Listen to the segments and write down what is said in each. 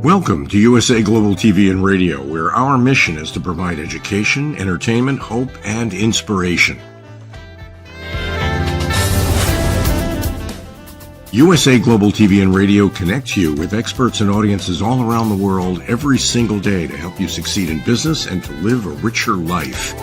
Welcome to USA Global TV and Radio, where our mission is to provide education, entertainment, hope, and inspiration. USA Global TV and Radio connects you with experts and audiences all around the world every single day to help you succeed in business and to live a richer life.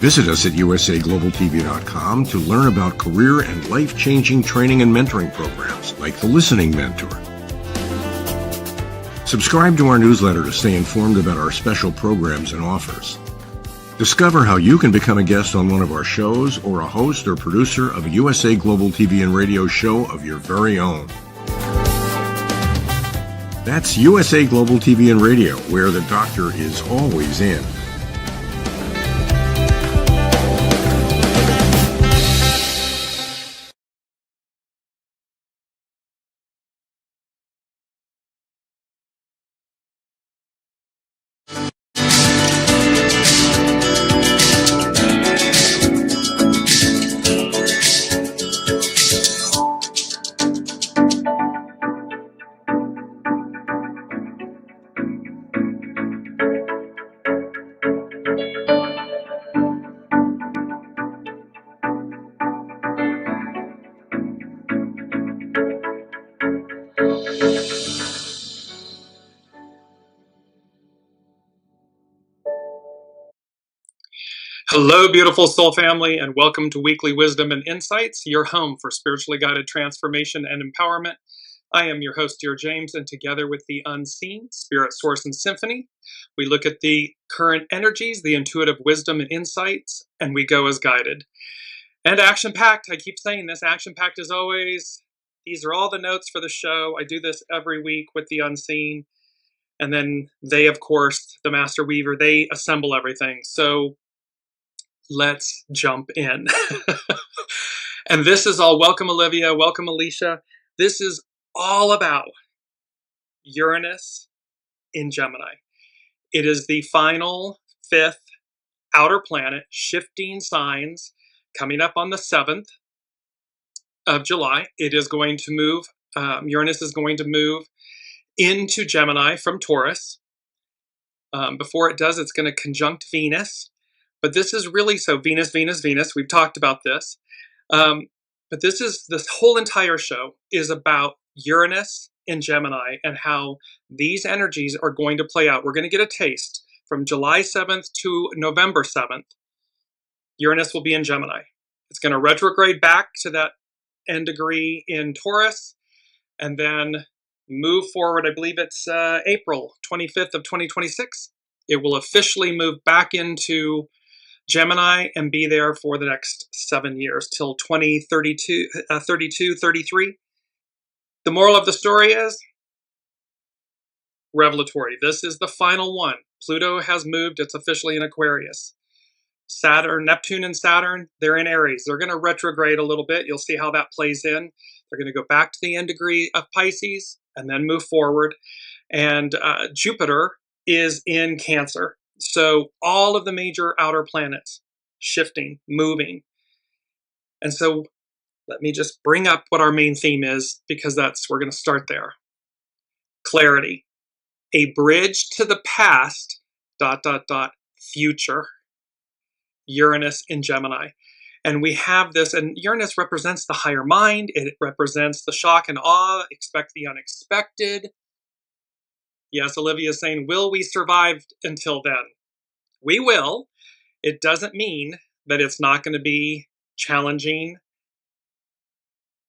Visit us at usaglobaltv.com to learn about career and life-changing training and mentoring programs like the Listening Mentor. Subscribe to our newsletter to stay informed about our special programs and offers. Discover how you can become a guest on one of our shows or a host or producer of a USA Global TV and Radio show of your very own. That's USA Global TV and Radio, where the doctor is always in. Hello, beautiful soul family, and welcome to Weekly Wisdom and Insights, your home for spiritually guided transformation and empowerment. I am your host, Dearjames, and together with the unseen, Spirit, Source, and Symphony, we look at the current energies, the intuitive wisdom and insights, and we go as guided. And action-packed, I keep saying this, action-packed as always. These are all the notes for the show. I do this every week with the unseen. And then they, of course, the Master Weaver, they assemble everything. So let's jump in. And this is all, welcome Olivia, welcome Alicia. This is all about Uranus in Gemini. It is the final fifth outer planet, shifting signs, coming up on the 7th of July. It is going to move, Uranus is going to move into Gemini from Taurus. Before it does, it's going to conjunct Venus. But this is really, so Venus, Venus, Venus, we've talked about this. But this whole entire show is about Uranus in Gemini and how these energies are going to play out. We're going to get a taste from July 7th to November 7th. Uranus will be in Gemini. It's going to retrograde back to that end degree in Taurus and then move forward. I believe it's April 25th of 2026. It will officially move back into Gemini and be there for the next 7 years till 2032, 33. The moral of the story is revelatory. This is the final one. Pluto has moved. It's officially in Aquarius. Saturn, Neptune and Saturn, they're in Aries. They're going to retrograde a little bit. You'll see how that plays in. They're going to go back to the end degree of Pisces and then move forward. And Jupiter is in Cancer. So all of the major outer planets shifting, moving. And so let me just bring up what our main theme is, because we're going to start there. Clarity. A bridge to the past, ... future. Uranus in Gemini. And we have this, and Uranus represents the higher mind. It represents the shock and awe, expect the unexpected. Yes, Olivia is saying, will we survive until then? We will. It doesn't mean that it's not going to be challenging,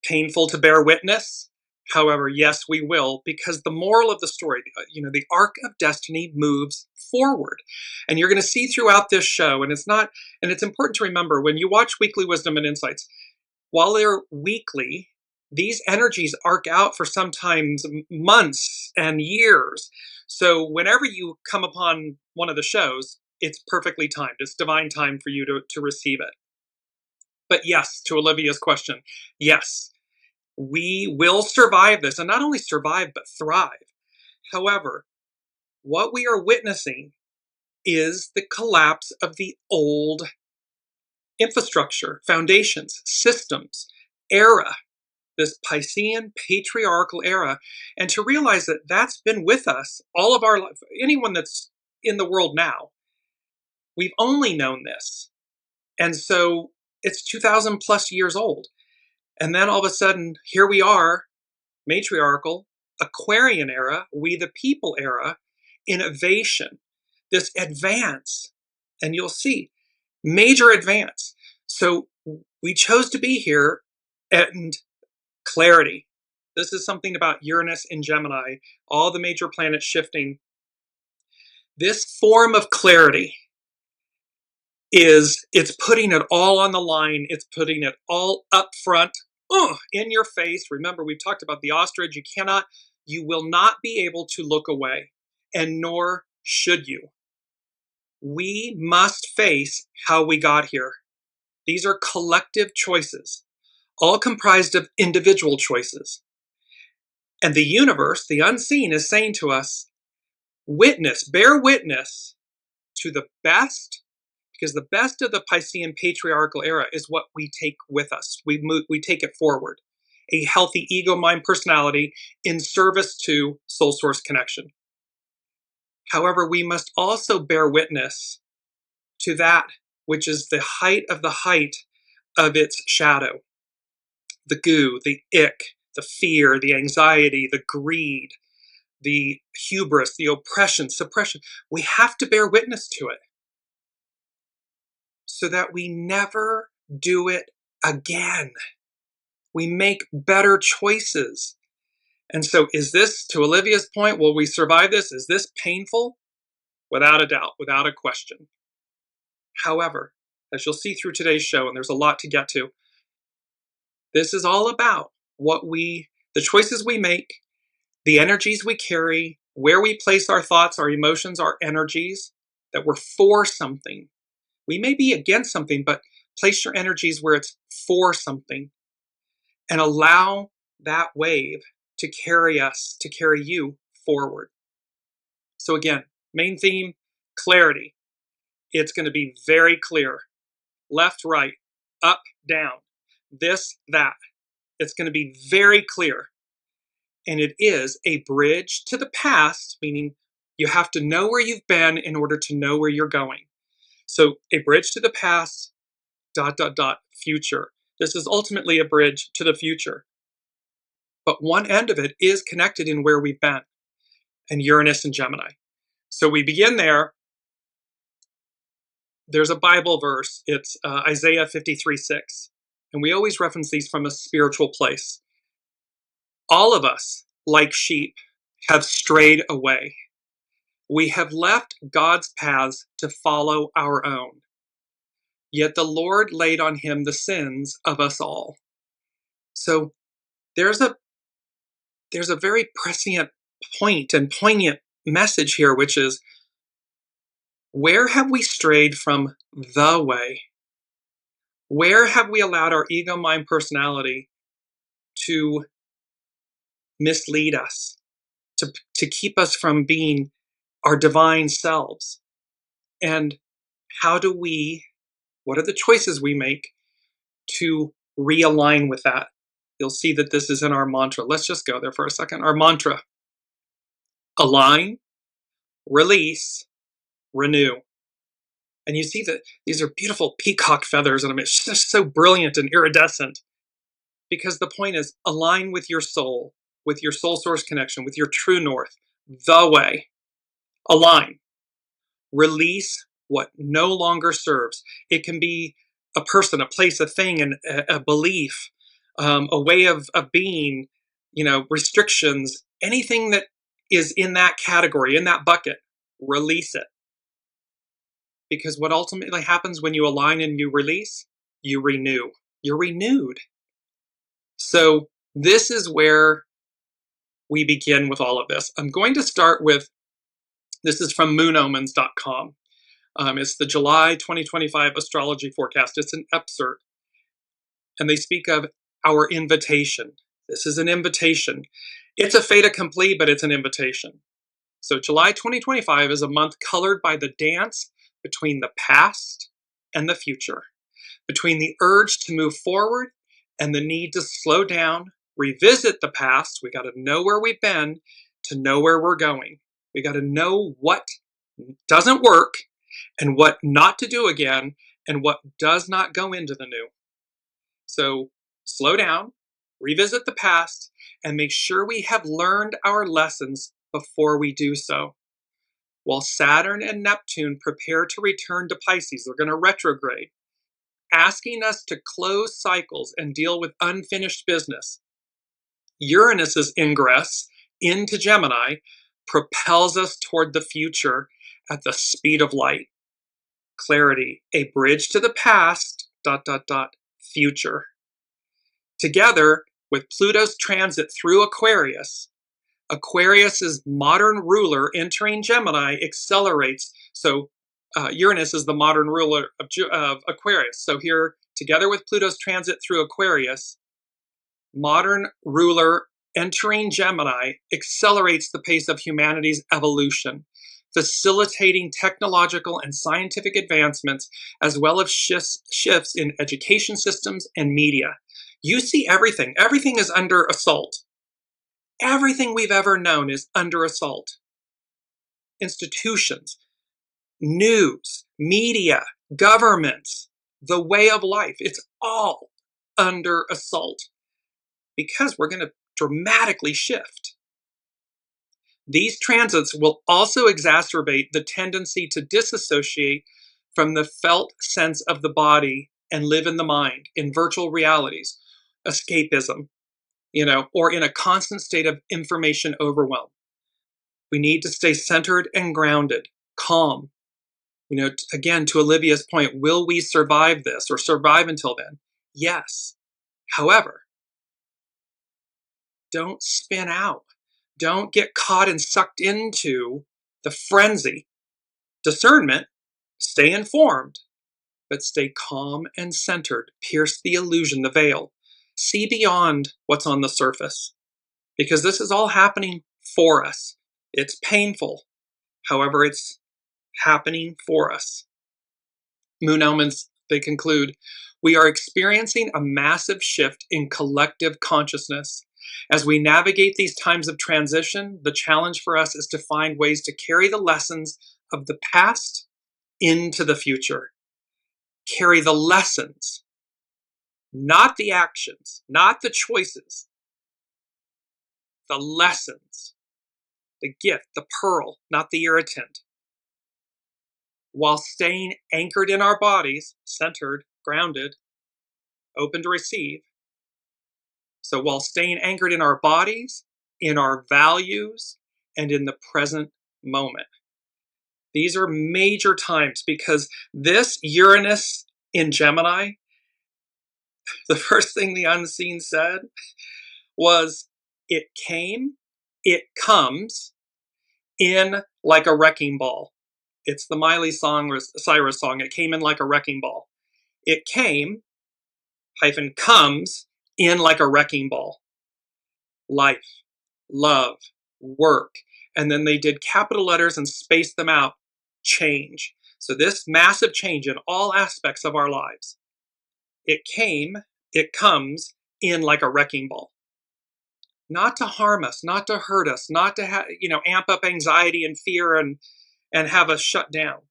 painful to bear witness. However, yes, we will, because the moral of the story, the arc of destiny moves forward. And you're going to see throughout this show, and it's important to remember when you watch Weekly Wisdom and Insights, while they're weekly, these energies arc out for sometimes months and years. So whenever you come upon one of the shows, it's perfectly timed. It's divine time for you to receive it. But yes, to Olivia's question, yes, we will survive this, and not only survive, but thrive. However, what we are witnessing is the collapse of the old infrastructure, foundations, systems, era. this Piscean patriarchal era, and to realize that that's been with us all of our life. Anyone that's in the world now, we've only known this. And so it's 2,000 plus years old. And then all of a sudden, here we are, matriarchal, Aquarian era, we the people era, innovation, this advance. And you'll see, major advance. So we chose to be here, and clarity. This is something about Uranus and Gemini, all the major planets shifting. This form of clarity it's putting it all on the line. It's putting it all up front, in your face. Remember, we've talked about the ostrich. You will not be able to look away, and nor should you. We must face how we got here. These are collective choices, all comprised of individual choices. And the universe, the unseen, is saying to us, bear witness to the best, because the best of the Piscean patriarchal era is what we take with us. We take it forward. A healthy ego, mind, personality in service to soul source connection. However, we must also bear witness to that which is the height of its shadow. The goo, the ick, the fear, the anxiety, the greed, the hubris, the oppression, suppression. We have to bear witness to it so that we never do it again. We make better choices. And so is this, to Olivia's point, will we survive this? Is this painful? Without a doubt, without a question. However, as you'll see through today's show, and there's a lot to get to, this is all about the choices we make, the energies we carry, where we place our thoughts, our emotions, our energies, that we're for something. We may be against something, but place your energies where it's for something, and allow that wave to carry us, to carry you forward. So again, main theme, clarity. It's going to be very clear. Left, right, up, down, this, that. It's going to be very clear. And it is a bridge to the past, meaning you have to know where you've been in order to know where you're going. So a bridge to the past, ... future. This is ultimately a bridge to the future. But one end of it is connected in where we've been, and Uranus and Gemini. So we begin there. There's a Bible verse. It's Isaiah 53:6. And we always reference these from a spiritual place. All of us, like sheep, have strayed away. We have left God's paths to follow our own. Yet the Lord laid on him the sins of us all. So there's a very prescient point and poignant message here, which is, where have we strayed from the way? Where have we allowed our ego, mind, personality to mislead us, to keep us from being our divine selves? And what are the choices we make to realign with that? You'll see that this is in our mantra. Let's just go there for a second. Our mantra: align, release, renew. And you see that these are beautiful peacock feathers, and it's just so brilliant and iridescent, because the point is, align with your soul source connection, with your true north, the way. Align. Release what no longer serves. It can be a person, a place, a thing, and a belief, a way of being, restrictions, anything that is in that category, in that bucket. Release it. Because what ultimately happens when you align and you release, you renew. You're renewed. So this is where we begin with all of this. I'm going to start with, this is from moonomens.com. It's the July 2025 astrology forecast. It's an excerpt. And they speak of our invitation. This is an invitation. It's a fait accompli, but it's an invitation. So July 2025 is a month colored by the dance between the past and the future, between the urge to move forward and the need to slow down, revisit the past. We got to know where we've been to know where we're going. We got to know what doesn't work and what not to do again and what does not go into the new. So slow down, revisit the past, and make sure we have learned our lessons before we do so. While Saturn and Neptune prepare to return to Pisces, they're going to retrograde, asking us to close cycles and deal with unfinished business. Uranus's ingress into Gemini propels us toward the future at the speed of light. Clarity, a bridge to the past, ... future. Together with Pluto's transit through Aquarius, Aquarius's modern ruler entering Gemini accelerates. So Uranus is the modern ruler of Aquarius. So here, together with Pluto's transit through Aquarius, modern ruler entering Gemini accelerates the pace of humanity's evolution, facilitating technological and scientific advancements, as well as shifts in education systems and media. You see everything. Everything is under assault. Everything we've ever known is under assault. Institutions, news, media, governments, the way of life, it's all under assault because we're going to dramatically shift. These transits will also exacerbate the tendency to disassociate from the felt sense of the body and live in the mind, in virtual realities, escapism, or in a constant state of information overwhelm. We need to stay centered and grounded, calm. Again, to Olivia's point, will we survive this or survive until then? Yes. However, don't spin out. Don't get caught and sucked into the frenzy. Discernment, stay informed, but stay calm and centered. Pierce the illusion, the veil. See beyond what's on the surface, because this is all happening for us. It's painful. However, it's happening for us. Moon omens, they conclude, we are experiencing a massive shift in collective consciousness. As we navigate these times of transition, the challenge for us is to find ways to carry the lessons of the past into the future. Carry the lessons, not the actions, not the choices. The lessons, the gift, the pearl, not the irritant. While staying anchored in our bodies, centered, grounded, open to receive. So while staying anchored in our bodies, in our values, and in the present moment. These are major times because this Uranus in Gemini, the first thing the unseen said was, it came, it comes in like a wrecking ball. It's the Miley Cyrus song, it came in like a wrecking ball. It came, comes in like a wrecking ball. Life, love, work. And then they did capital letters and spaced them out. Change. So this massive change in all aspects of our lives. It came, it comes in like a wrecking ball. Not to harm us, not to hurt us, not to amp up anxiety and fear and have us shut down.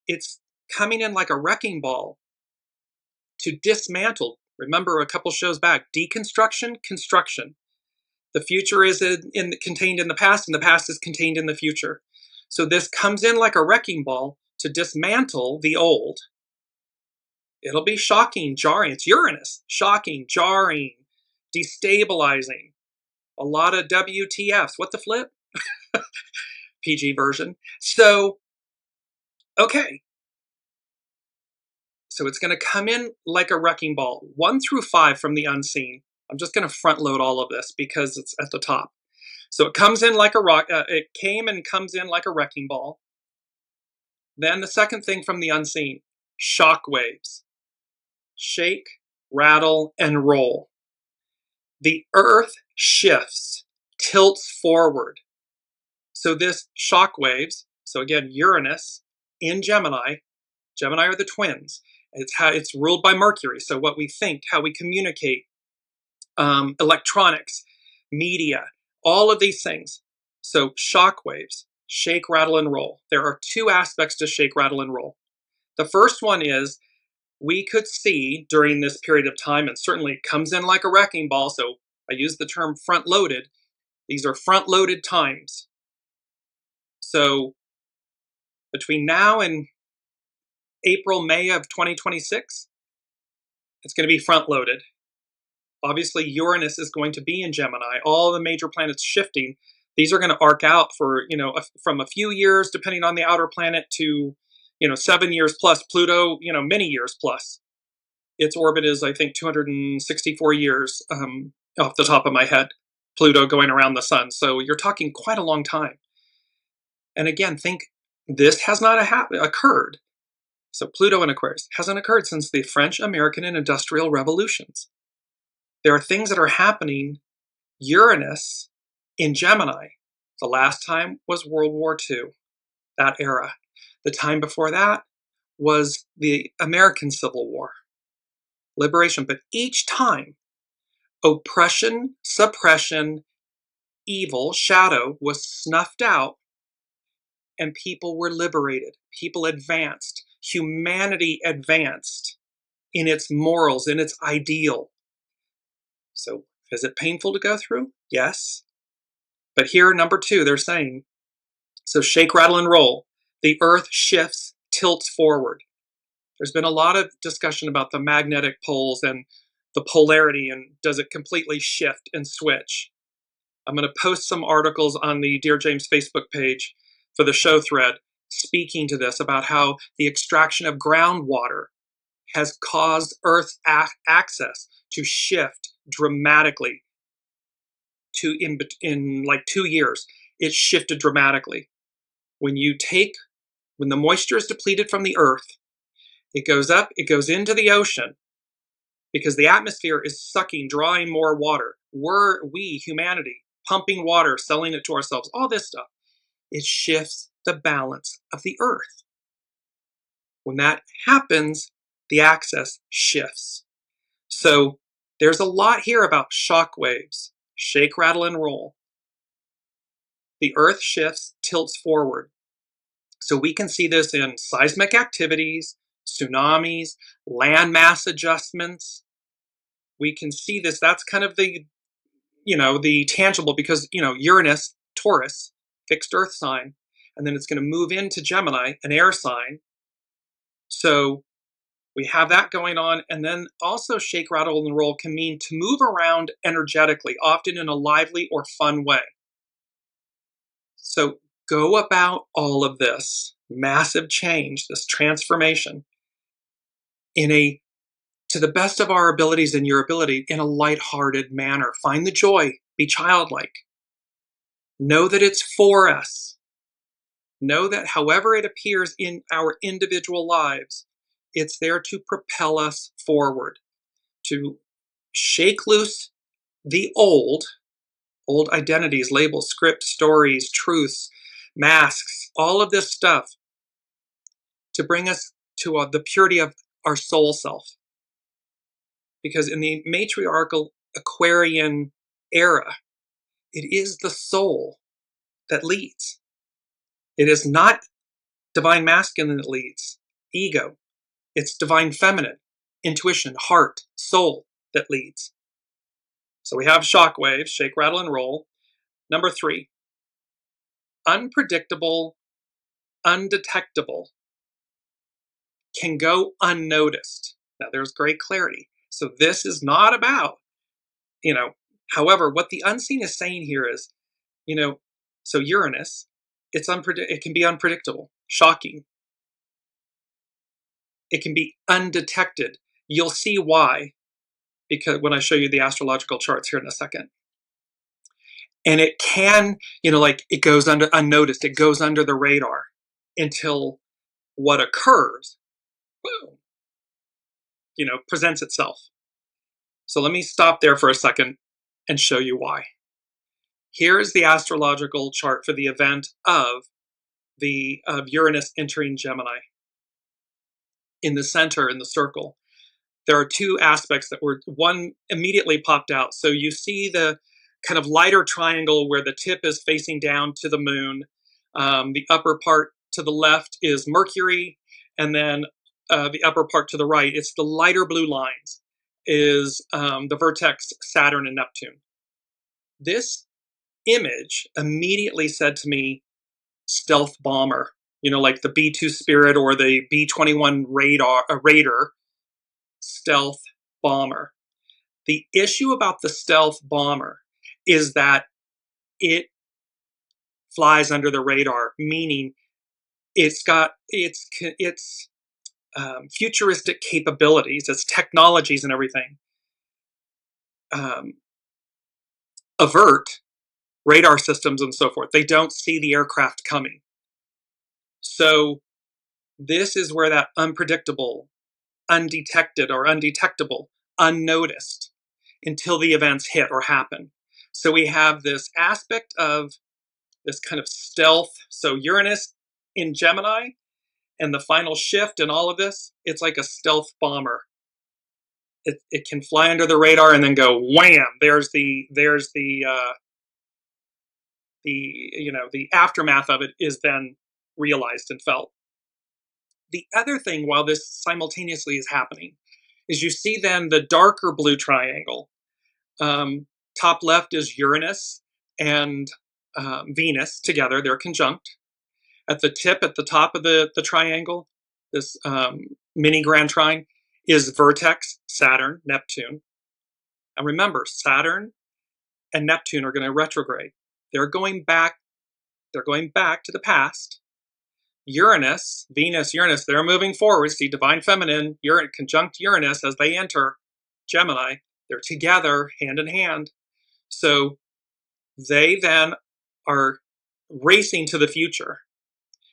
It's coming in like a wrecking ball to dismantle. Remember a couple shows back, deconstruction, construction. The future is contained in the past, and the past is contained in the future. So this comes in like a wrecking ball to dismantle the old. It'll be shocking, jarring. It's Uranus. Shocking, jarring, destabilizing. A lot of WTFs. What the flip? PG version. So, okay. So it's going to come in like a wrecking ball. 1 through 5 from the unseen. I'm just going to front load all of this because it's at the top. So it comes in like a rock. It came and comes in like a wrecking ball. Then the second thing from the unseen, shockwaves. Shake, rattle, and roll. The earth shifts, tilts forward. So this shockwaves, so again, Uranus in Gemini. Gemini are the twins. It's ruled by Mercury. So what we think, how we communicate, electronics, media, all of these things. So shockwaves, shake, rattle, and roll. There are two aspects to shake, rattle, and roll. The first one is we could see during this period of time, and certainly it comes in like a wrecking ball, so I use the term front-loaded. These are front-loaded times. So between now and April, May of 2026, it's going to be front-loaded. Obviously, Uranus is going to be in Gemini. All the major planets shifting. These are going to arc out for, from a few years, depending on the outer planet, to, 7 years plus. Pluto, many years plus. Its orbit is, I think, 264 years off the top of my head. Pluto going around the sun. So you're talking quite a long time. And again, think this has not occurred. So Pluto in Aquarius hasn't occurred since the French, American, and Industrial Revolutions. There are things that are happening. Uranus in Gemini. The last time was World War II, that era. The time before that was the American Civil War. Liberation. But each time, oppression, suppression, evil, shadow was snuffed out and people were liberated. People advanced. Humanity advanced in its morals, in its ideal. So is it painful to go through? Yes. But here, number two, they're saying, so shake, rattle, and roll. The Earth shifts, tilts forward. There's been a lot of discussion about the magnetic poles and the polarity, and does it completely shift and switch? I'm going to post some articles on the Dearjames Facebook page for the show thread speaking to this, about how the extraction of groundwater has caused Earth's axis to shift dramatically. In like 2 years, it shifted dramatically. When the moisture is depleted from the Earth, it goes up, it goes into the ocean, because the atmosphere is drawing more water. We, humanity, pumping water, selling it to ourselves, all this stuff. It shifts the balance of the Earth. When that happens, the axis shifts. So there's a lot here about shock waves, shake, rattle, and roll. The Earth shifts, tilts forward. So we can see this in seismic activities, tsunamis, landmass adjustments. We can see this. That's kind of the tangible, because, Uranus, Taurus, fixed Earth sign, and then it's going to move into Gemini, an air sign. So we have that going on. And then also shake, rattle, and roll can mean to move around energetically, often in a lively or fun way. So go about all of this massive change, this transformation, to the best of our abilities and your ability, in a lighthearted manner. Find the joy, be childlike. Know that it's for us. Know that however it appears in our individual lives, it's there to propel us forward, to shake loose the old identities, labels, scripts, stories, truths, masks, all of this stuff, to bring us to the purity of our soul self. Because in the matriarchal Aquarian era, it is the soul that leads. It is not divine masculine that leads, ego. It's divine feminine, intuition, heart, soul that leads. So we have shock waves, shake, rattle, and roll. Number 3, unpredictable, undetectable, can go unnoticed. Now there's great clarity. So this is not about, however, what the unseen is saying here is, so Uranus, it can be unpredictable, shocking. It can be undetected. You'll see why, because when I show you the astrological charts here in a second. And it can, it goes unnoticed. It goes under the radar until what occurs, boom, presents itself. So let me stop there for a second and show you why. Here is the astrological chart for the event of Uranus entering Gemini. In the center, in the circle, there are two aspects that were, one immediately popped out. So you see the kind of lighter triangle where the tip is facing down to the moon. The upper part to the left is Mercury, and then the upper part to the right, it's the lighter blue lines, is the vertex Saturn and Neptune. This image immediately said to me, stealth bomber, like the B-2 Spirit or the B-21 Raider, stealth bomber. The issue about the stealth bomber is that it flies under the radar, meaning it's got its futuristic capabilities, its technologies and everything avert radar systems and so forth. They don't see the aircraft coming. So this is where that unpredictable, undetected or undetectable, unnoticed until the events hit or happen. So we have this aspect of this kind of stealth. So Uranus in Gemini and the final shift in all of this, it's like a stealth bomber. It can fly under the radar and then go wham. There's the aftermath of it is then realized and felt. The other thing, while this simultaneously is happening, is you see then the darker blue triangle. Top left is Uranus and Venus together. They're conjunct. At the tip, at the top of the triangle, this mini grand trine, is vertex Saturn, Neptune. And remember, Saturn and Neptune are going to retrograde. They're going back to the past. Uranus, Venus, Uranus, they're moving forward. See, divine feminine, conjunct Uranus as they enter Gemini. They're together, hand in hand. So they then are racing to the future.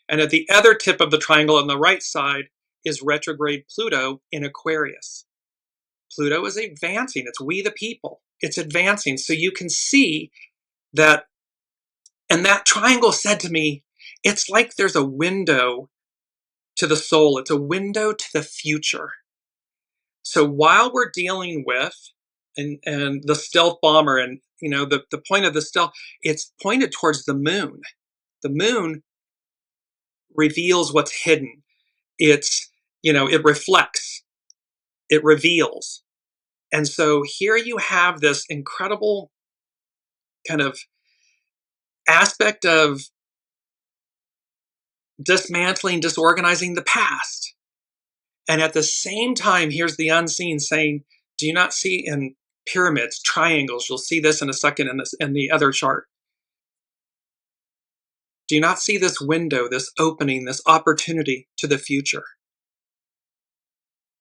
And at the other tip of the triangle on the right side is retrograde Pluto in Aquarius. Pluto is advancing. It's we the people. It's advancing. So you can see that, and that triangle said to me, it's like there's a window to the soul. It's a window to the future. So while we're dealing with and the stealth bomber, and the point of the stealth, it's pointed towards the moon. The moon reveals what's hidden. It's, it reflects, it reveals. And so here you have this incredible kind of aspect of dismantling, disorganizing the past. And at the same time, here's the unseen saying, do you not see in pyramids, triangles? You'll see this in a second in the other chart. Do you not see this window, this opening, this opportunity to the future?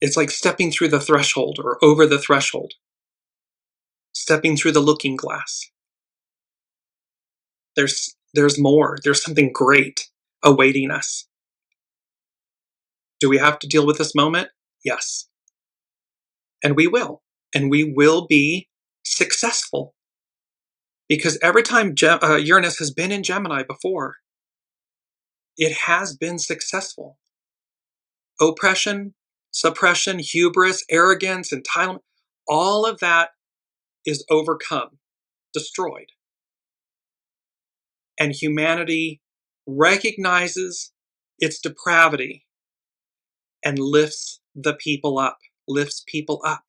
It's like stepping through the threshold or over the threshold, stepping through the looking glass. There's more. There's something great awaiting us. Do we have to deal with this moment? Yes. And we will. And we will be successful. Because every time Uranus has been in Gemini before, it has been successful. Oppression, suppression, hubris, arrogance, entitlement, all of that is overcome, destroyed. And humanity recognizes its depravity and lifts the people up, lifts people up.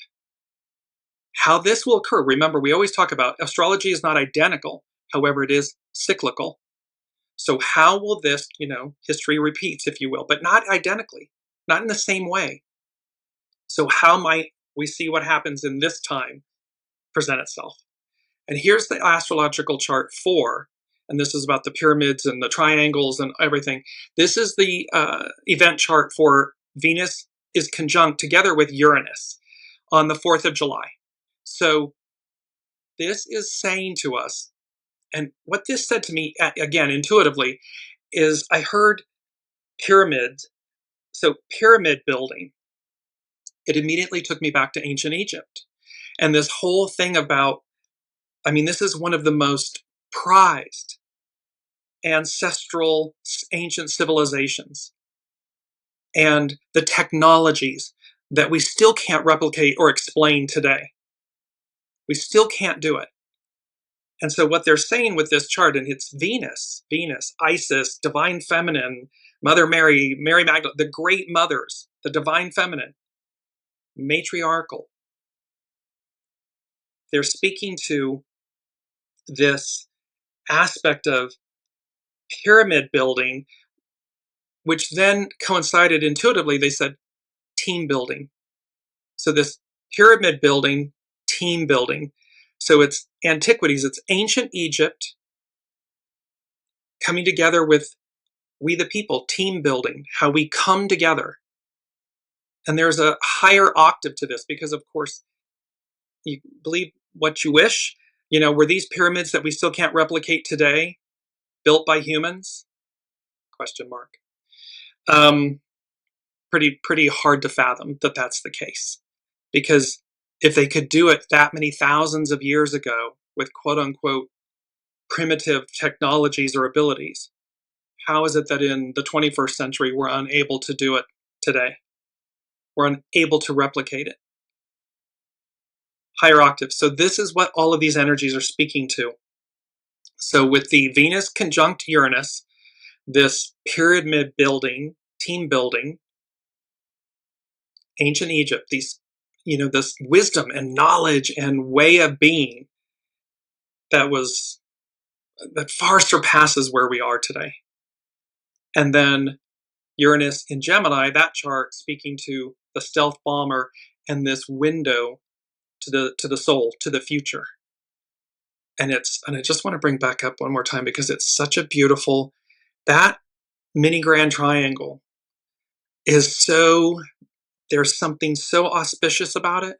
How this will occur, remember, we always talk about astrology is not identical, however, it is cyclical. So how will this, history repeats, if you will, but not identically, not in the same way. So how might we see what happens in this time present itself? And here's the astrological chart 4, and this is about the pyramids and the triangles and everything. This is the event chart for Venus is conjunct together with Uranus on the 4th of July. So this is saying to us, and what this said to me, again, intuitively, is I heard pyramids. So pyramid building, it immediately took me back to ancient Egypt. And this whole thing about, this is one of the most prized ancestral ancient civilizations. And the technologies, that we still can't replicate or explain today. We still can't do it. And so what they're saying with this chart, and it's Venus, Isis, Divine Feminine, Mother Mary, Mary Magdalene, the great mothers, the Divine Feminine, matriarchal. They're speaking to this aspect of pyramid building, which then coincided intuitively, they said team building. So this pyramid building, team building. So it's antiquities, it's ancient Egypt coming together with we the people, team building, how we come together. And there's a higher octave to this because, of course, you believe what you wish. You know, were these pyramids that we still can't replicate today built by humans? Question mark. Pretty hard to fathom that that's the case. Because if they could do it that many thousands of years ago with quote unquote primitive technologies or abilities, how is it that in the 21st century we're unable to do it today? We're unable to replicate it. Higher octave. So this is what all of these energies are speaking to. So with the Venus conjunct Uranus, this pyramid building, team building, ancient Egypt, these, you know, this wisdom and knowledge and way of being that far surpasses where we are today. And then Uranus in Gemini, that chart speaking to the stealth bomber and this window to the soul, to the future. And I just want to bring back up one more time because it's such a beautiful, that mini grand triangle is so, there's something so auspicious about it.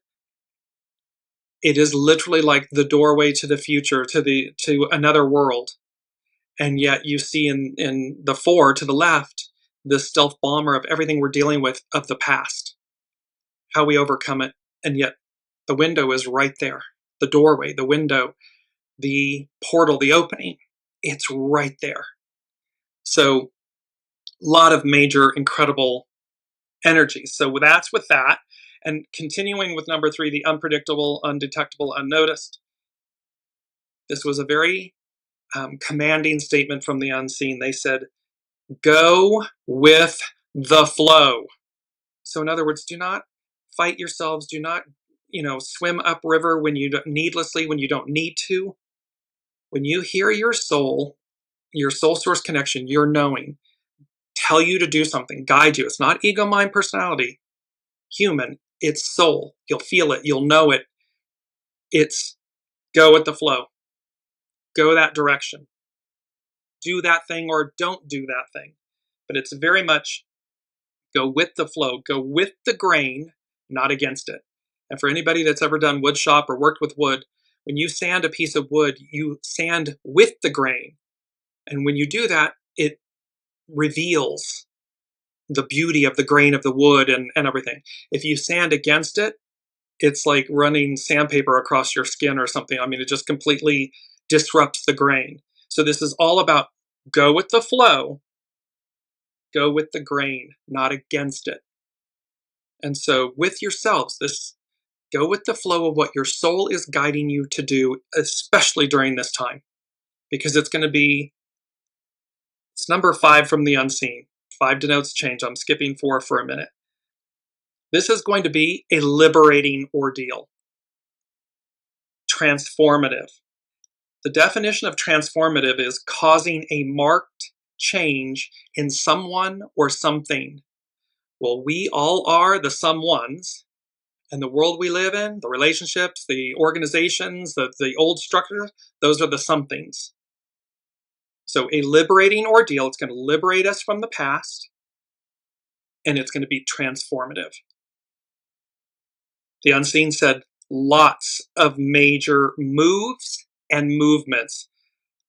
It is literally like the doorway to the future, to another world. And yet you see in the four to the left, the stealth bomber of everything we're dealing with of the past, how we overcome it. And yet the window is right there. The doorway, the window, the portal, the opening, it's right there. So a lot of major, incredible energies. So that's with that. And continuing with number 3, the unpredictable, undetectable, unnoticed. This was a very commanding statement from the unseen. They said, go with the flow. So in other words, do not fight yourselves. Do not, swim upriver needlessly when you don't need to. When you hear your soul source connection, your knowing, tell you to do something, guide you. It's not ego, mind, personality, human. It's soul. You'll feel it. You'll know it. It's go with the flow. Go that direction. Do that thing or don't do that thing. But it's very much go with the flow. Go with the grain, not against it. And for anybody that's ever done wood shop or worked with wood, when you sand a piece of wood, you sand with the grain. And when you do that, it reveals the beauty of the grain of the wood and everything. If you sand against it, it's like running sandpaper across your skin or something. I mean, it just completely disrupts the grain. So this is all about go with the flow, go with the grain, not against it. And so with yourselves, go with the flow of what your soul is guiding you to do, especially during this time, because it's number 5 from the unseen. 5 denotes change. I'm skipping 4 for a minute. This is going to be a liberating ordeal. Transformative. The definition of transformative is causing a marked change in someone or something. Well, we all are the someones, and the world we live in, the relationships, the organizations, the old structures, those are the somethings. So a liberating ordeal, it's going to liberate us from the past, and it's going to be transformative. The unseen said lots of major moves and movements.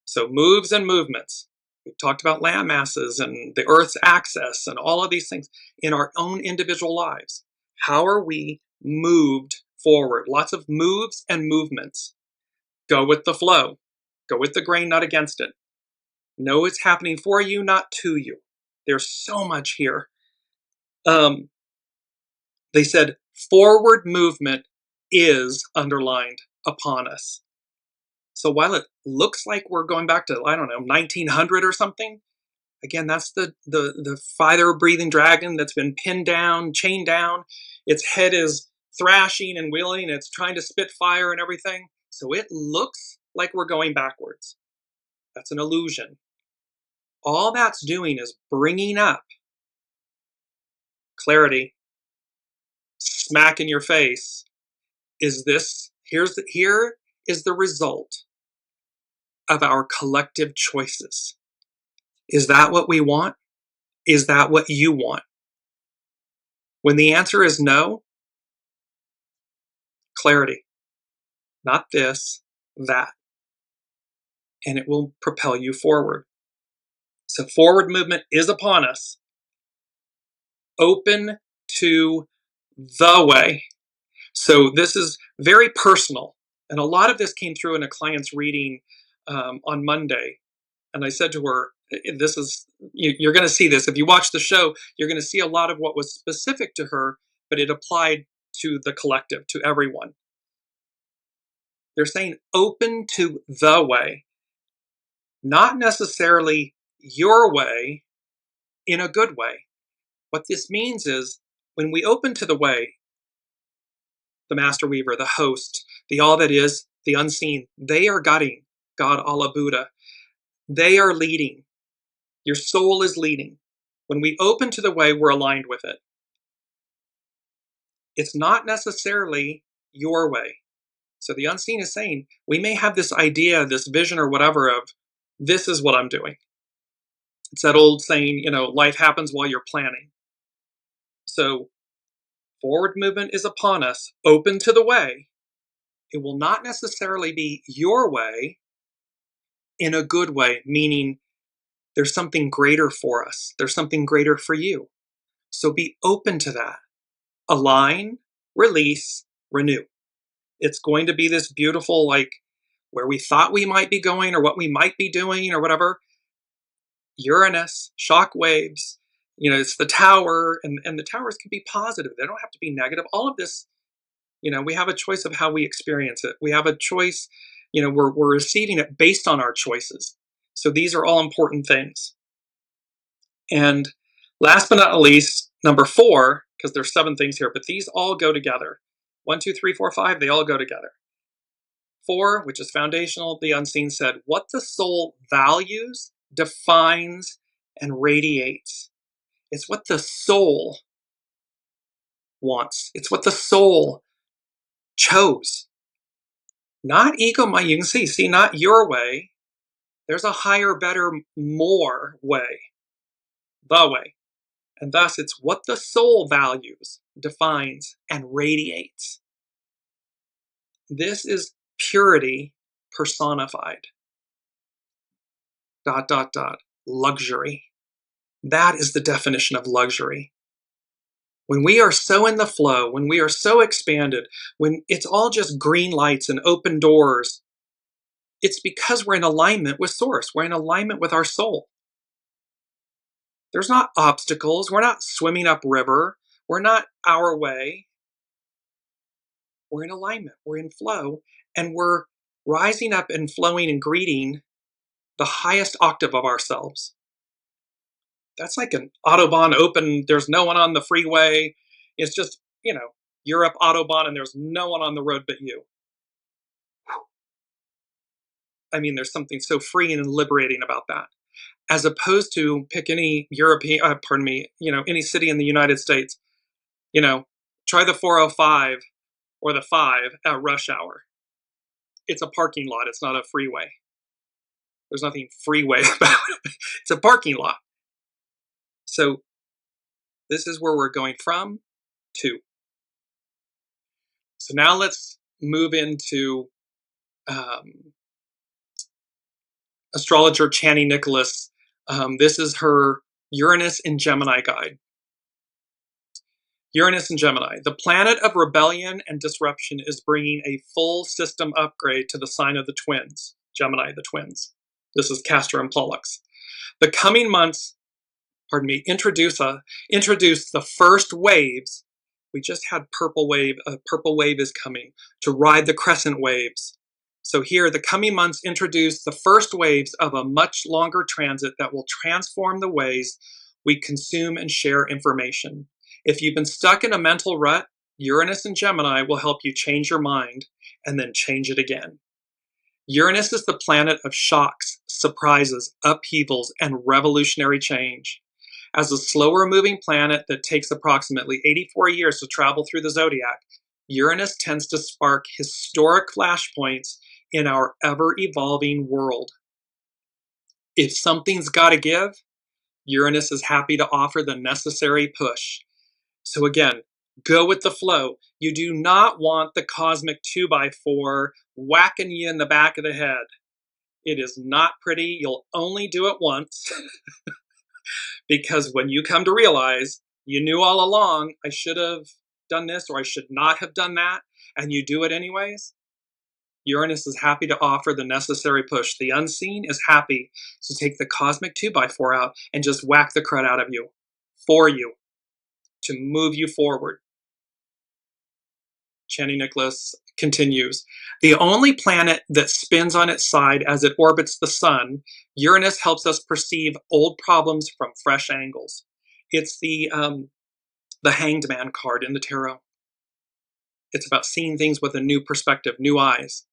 So moves and movements. We've talked about land masses and the Earth's axis and all of these things in our own individual lives. How are we moved forward? Lots of moves and movements. Go with the flow. Go with the grain, not against it. Know it's happening for you, not to you. There's so much here. They said forward movement is underlined upon us. So while it looks like we're going back to, I don't know, 1900 or something, again, that's the fire-breathing dragon that's been pinned down, chained down. Its head is thrashing and wheeling. It's trying to spit fire and everything. So it looks like we're going backwards. That's an illusion. All that's doing is bringing up clarity, smack in your face. Is this, here is the result of our collective choices. Is that what we want? Is that what you want? When the answer is no, clarity. Not this, that. And it will propel you forward. So forward movement is upon us. Open to the way. So this is very personal. And a lot of this came through in a client's reading on Monday. And I said to her, this is, you're going to see this. If you watch the show, you're going to see a lot of what was specific to her, but it applied to the collective, to everyone. They're saying open to the way, not necessarily your way in a good way. What this means is when we open to the way, the Master Weaver, the host, the all that is, the unseen, they are guiding, God, Allah, Buddha. They are leading. Your soul is leading. When we open to the way, we're aligned with it. It's not necessarily your way. So the unseen is saying, we may have this idea, this vision or whatever of, this is what I'm doing. It's that old saying, life happens while you're planning. So forward movement is upon us, open to the way. It will not necessarily be your way in a good way, meaning there's something greater for us. There's something greater for you. So be open to that. Align, release, renew. It's going to be this beautiful, where we thought we might be going or what we might be doing or whatever. Uranus, shockwaves, it's the tower, and the towers can be positive. They don't have to be negative. All of this, we have a choice of how we experience it. We have a choice, we're receiving it based on our choices. So these are all important things. And last but not least, number 4, because there's 7 things here, but these all go together. 1, 2, 3, 4, 5, they all go together. 4, which is foundational, the unseen said, what the soul values, defines, and radiates. It's what the soul wants. It's what the soul chose. Not ego, you can see, not your way. There's a higher, better, more way. The way. And thus, it's what the soul values, defines, and radiates. This is purity personified. ... Luxury. That is the definition of luxury. When we are so in the flow, when we are so expanded, when it's all just green lights and open doors, it's because we're in alignment with Source. We're in alignment with our soul. There's not obstacles. We're not swimming upriver. We're not our way. We're in alignment. We're in flow. And we're rising up and flowing and greeting the highest octave of ourselves. That's like an Autobahn open. There's no one on the freeway. It's just, you're up Autobahn and there's no one on the road but you. I mean, there's something so freeing and liberating about that. As opposed to pick any any city in the United States, try the 405 or the 5 at rush hour. It's a parking lot. It's not a freeway. There's nothing freeway about it. It's a parking lot. So this is where we're going from to. So now let's move into astrologer Chani Nicholas. This is her Uranus in Gemini guide. Uranus in Gemini. The planet of rebellion and disruption is bringing a full system upgrade to the sign of the twins. Gemini, the twins. This is Castor and Pollux. The coming months, introduce the first waves We just had purple wave. A purple wave is coming to ride the crescent waves. So here, the coming months introduce the first waves of a much longer transit that will transform the ways we consume and share information. If you've been stuck in a mental rut, Uranus and Gemini will help you change your mind and then change it again. Uranus is the planet of shocks, surprises, upheavals, and revolutionary change. As a slower moving planet that takes approximately 84 years to travel through the zodiac, Uranus tends to spark historic flashpoints in our ever-evolving world. If something's got to give, Uranus is happy to offer the necessary push. So again, go with the flow. You do not want the cosmic 2x4 whacking you in the back of the head. It is not pretty. You'll only do it once. Because when you come to realize you knew all along, I should have done this or I should not have done that, and you do it anyways, Uranus is happy to offer the necessary push. The unseen is happy to take the cosmic 2x4 out and just whack the crud out of you, for you, to move you forward. Channing Nicholas continues, the only planet that spins on its side as it orbits the sun, Uranus helps us perceive old problems from fresh angles. It's the Hanged Man card in the tarot. It's about seeing things with a new perspective, new eyes.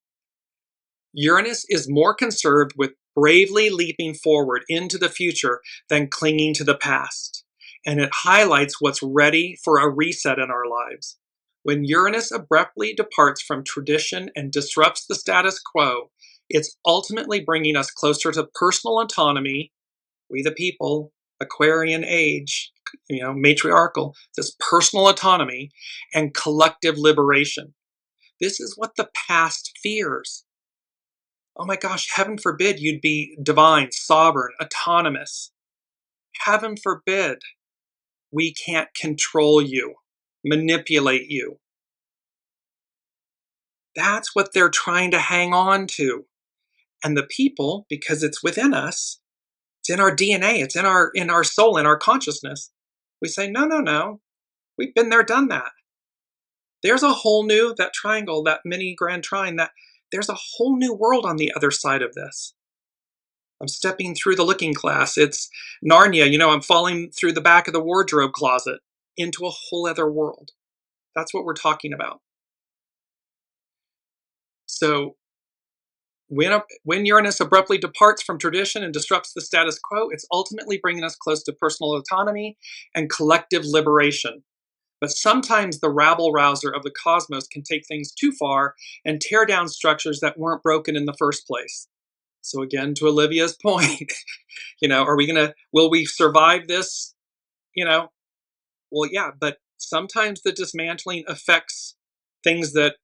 Uranus is more concerned with bravely leaping forward into the future than clinging to the past, and it highlights what's ready for a reset in our lives. When Uranus abruptly departs from tradition and disrupts the status quo, it's ultimately bringing us closer to personal autonomy, we the people, Aquarian age, matriarchal, this personal autonomy, and collective liberation. This is what the past fears. Oh my gosh, heaven forbid you'd be divine, sovereign, autonomous. Heaven forbid we can't control you, manipulate you. That's what they're trying to hang on to. And the people, because it's within us, it's in our DNA, it's in our soul, in our consciousness, we say, no, we've been there, done that. There's a whole new, that triangle, that mini grand trine, there's a whole new world on the other side of this. I'm stepping through the looking glass. It's Narnia, I'm falling through the back of the wardrobe closet into a whole other world. That's what we're talking about. So when Uranus abruptly departs from tradition and disrupts the status quo, it's ultimately bringing us close to personal autonomy and collective liberation. But sometimes the rabble-rouser of the cosmos can take things too far and tear down structures that weren't broken in the first place. So again, to Olivia's point, will we survive this? Well, yeah, but sometimes the dismantling affects things that,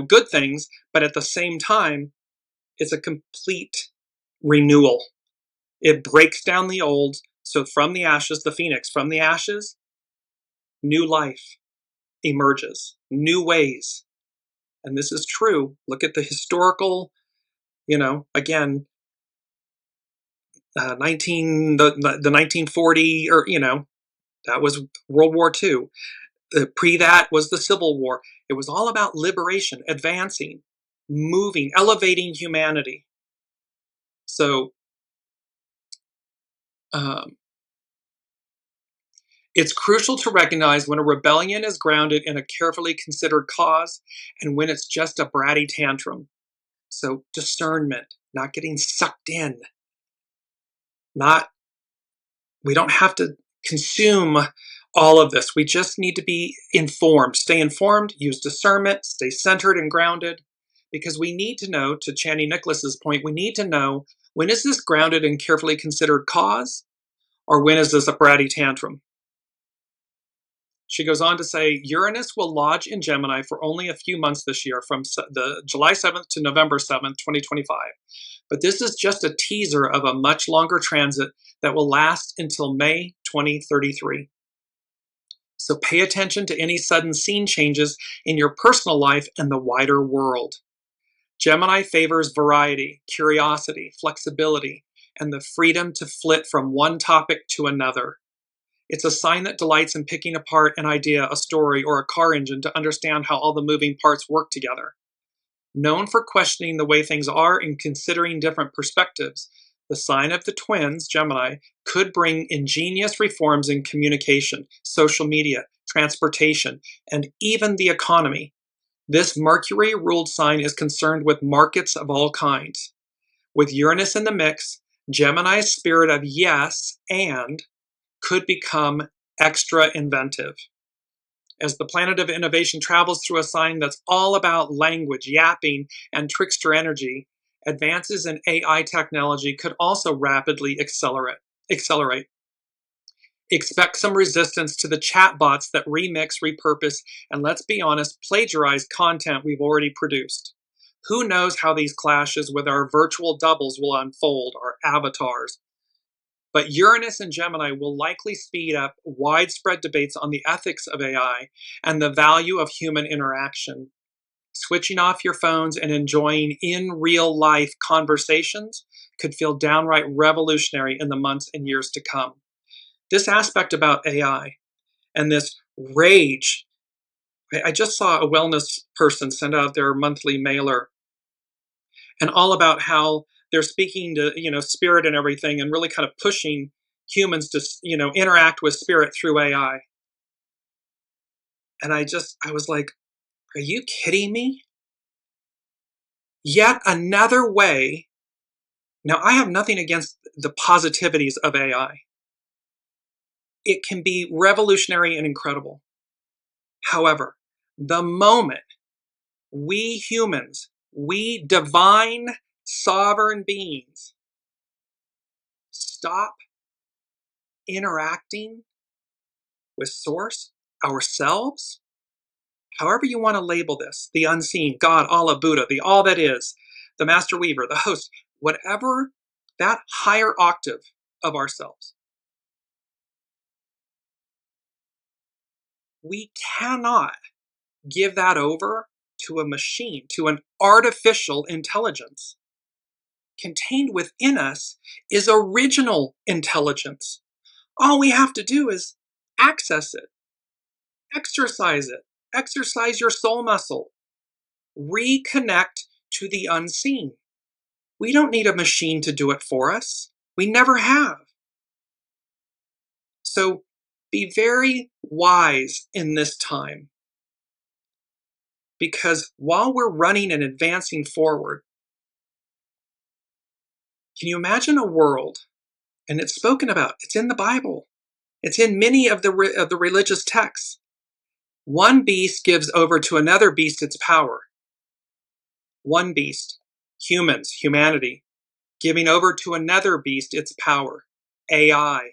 good things, but at the same time, it's a complete renewal. It breaks down the old. So from the ashes, the phoenix, from the ashes, new life emerges, new ways. And this is true. Look at the historical, again, the 1940, or, that was World War II. Pre that was the Civil War. It was all about liberation, advancing, moving, elevating humanity. So, it's crucial to recognize when a rebellion is grounded in a carefully considered cause and when it's just a bratty tantrum. So discernment, not getting sucked in. We don't have to consume all of this. We just need to be informed. Stay informed, use discernment, stay centered and grounded, because we need to know, to Channing Nicholas's point, we need to know, when is this grounded in carefully considered cause, or when is this a bratty tantrum? She goes on to say, Uranus will lodge in Gemini for only a few months this year, from the July 7th to November 7th, 2025. But this is just a teaser of a much longer transit that will last until May 2033. So pay attention to any sudden scene changes in your personal life and the wider world. Gemini favors variety, curiosity, flexibility, and the freedom to flit from one topic to another. It's a sign that delights in picking apart an idea, a story, or a car engine to understand how all the moving parts work together. Known for questioning the way things are and considering different perspectives, the sign of the twins, Gemini, could bring ingenious reforms in communication, social media, transportation, and even the economy. This Mercury-ruled sign is concerned with markets of all kinds. With Uranus in the mix, Gemini's spirit of yes and could become extra inventive. As the planet of innovation travels through a sign that's all about language, yapping, and trickster energy, advances in AI technology could also rapidly accelerate. Expect some resistance to the chatbots that remix, repurpose, and let's be honest, plagiarize content we've already produced. Who knows how these clashes with our virtual doubles will unfold, our avatars. But Uranus and Gemini will likely speed up widespread debates on the ethics of AI and the value of human interaction. Switching off your phones and enjoying in real life conversations could feel downright revolutionary in the months and years to come. This aspect about AI and this rage, I just saw a wellness person send out their monthly mailer and all about how they're speaking to, spirit and everything and really kind of pushing humans to, interact with spirit through AI. And I was like, are you kidding me? Yet another way. Now, I have nothing against the positivities of AI. It can be revolutionary and incredible. However, the moment we humans, we divine sovereign beings, stop interacting with Source, ourselves, however you want to label this, the unseen, God, Allah, Buddha, the all that is, the Master Weaver, the host, whatever that higher octave of ourselves, we cannot give that over to a machine, to an artificial intelligence. Contained within us is original intelligence. All we have to do is access it, exercise your soul muscle, reconnect to the unseen. We don't need a machine to do it for us. We never have. So be very wise in this time, because while we're running and advancing forward, can you imagine a world, and it's spoken about, it's in the Bible, it's in many of the religious texts. One beast gives over to another beast its power. One beast, humans, humanity, giving over to another beast its power, AI.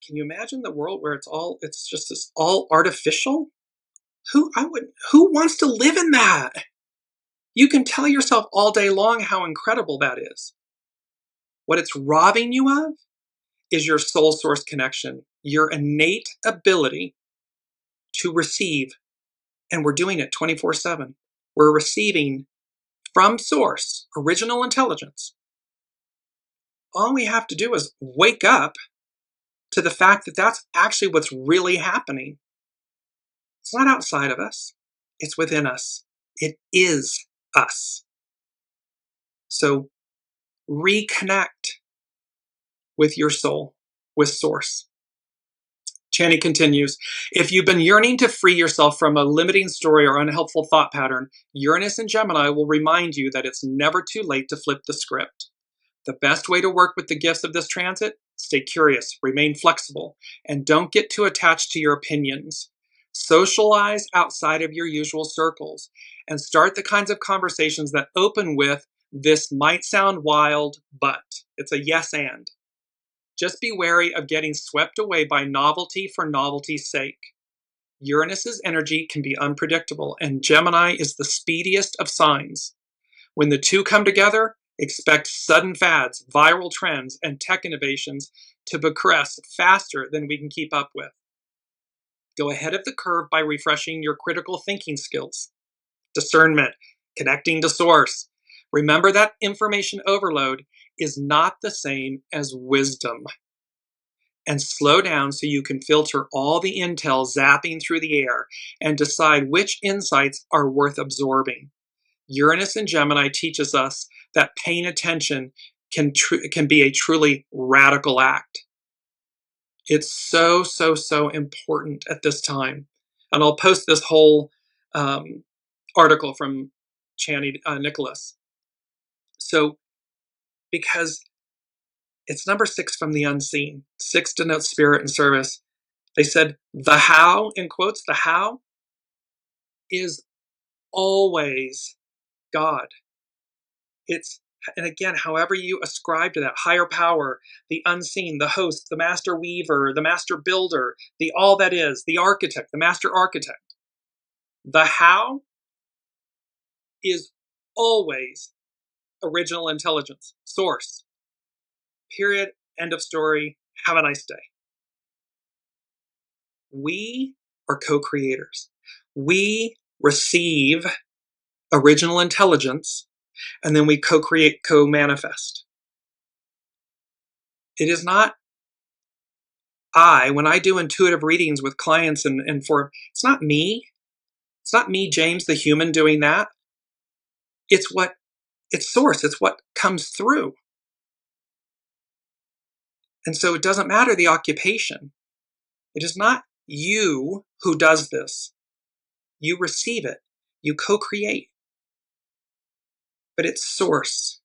Can you imagine the world where it's just this all artificial? Who wants to live in that? You can tell yourself all day long how incredible that is. What it's robbing you of is your soul source connection, your innate ability to receive. And we're doing it 24/7. We're receiving from source, original intelligence. All we have to do is wake up to the fact that that's actually what's really happening. It's not outside of us. It's within us. It is us. So reconnect with your soul, with source. Channy continues, if you've been yearning to free yourself from a limiting story or unhelpful thought pattern, Uranus and Gemini will remind you that it's never too late to flip the script. The best way to work with the gifts of this transit, stay curious, remain flexible, and don't get too attached to your opinions. Socialize outside of your usual circles and start the kinds of conversations that open with, this might sound wild, but it's a yes and. Just be wary of getting swept away by novelty for novelty's sake. Uranus's energy can be unpredictable, and Gemini is the speediest of signs. When the two come together, expect sudden fads, viral trends, and tech innovations to progress faster than we can keep up with. Go ahead of the curve by refreshing your critical thinking skills, discernment, connecting to source. Remember that information overload is not the same as wisdom. and slow down so you can filter all the intel zapping through the air and decide which insights are worth absorbing. Uranus and Gemini teaches us that paying attention can be a truly radical act. It's so, so, so important at this time. And I'll post this whole article from Chani Nicholas. So, because it's number 6 from the unseen. 6 denotes spirit and service. They said the how, in quotes, the how is always God. And again, however you ascribe to that higher power, the unseen, the host, the master weaver, the master builder, the all that is, the architect, the master architect. The how is always original intelligence, source. Period. End of story. Have a nice day. We are co-creators. We receive original intelligence, and then we co-create, co-manifest. It is not when I do intuitive readings with clients it's not me. It's not me, James, the human, doing that. It's source. It's what comes through. And so it doesn't matter the occupation. It is not you who does this. You receive it. You co-create. But it's source.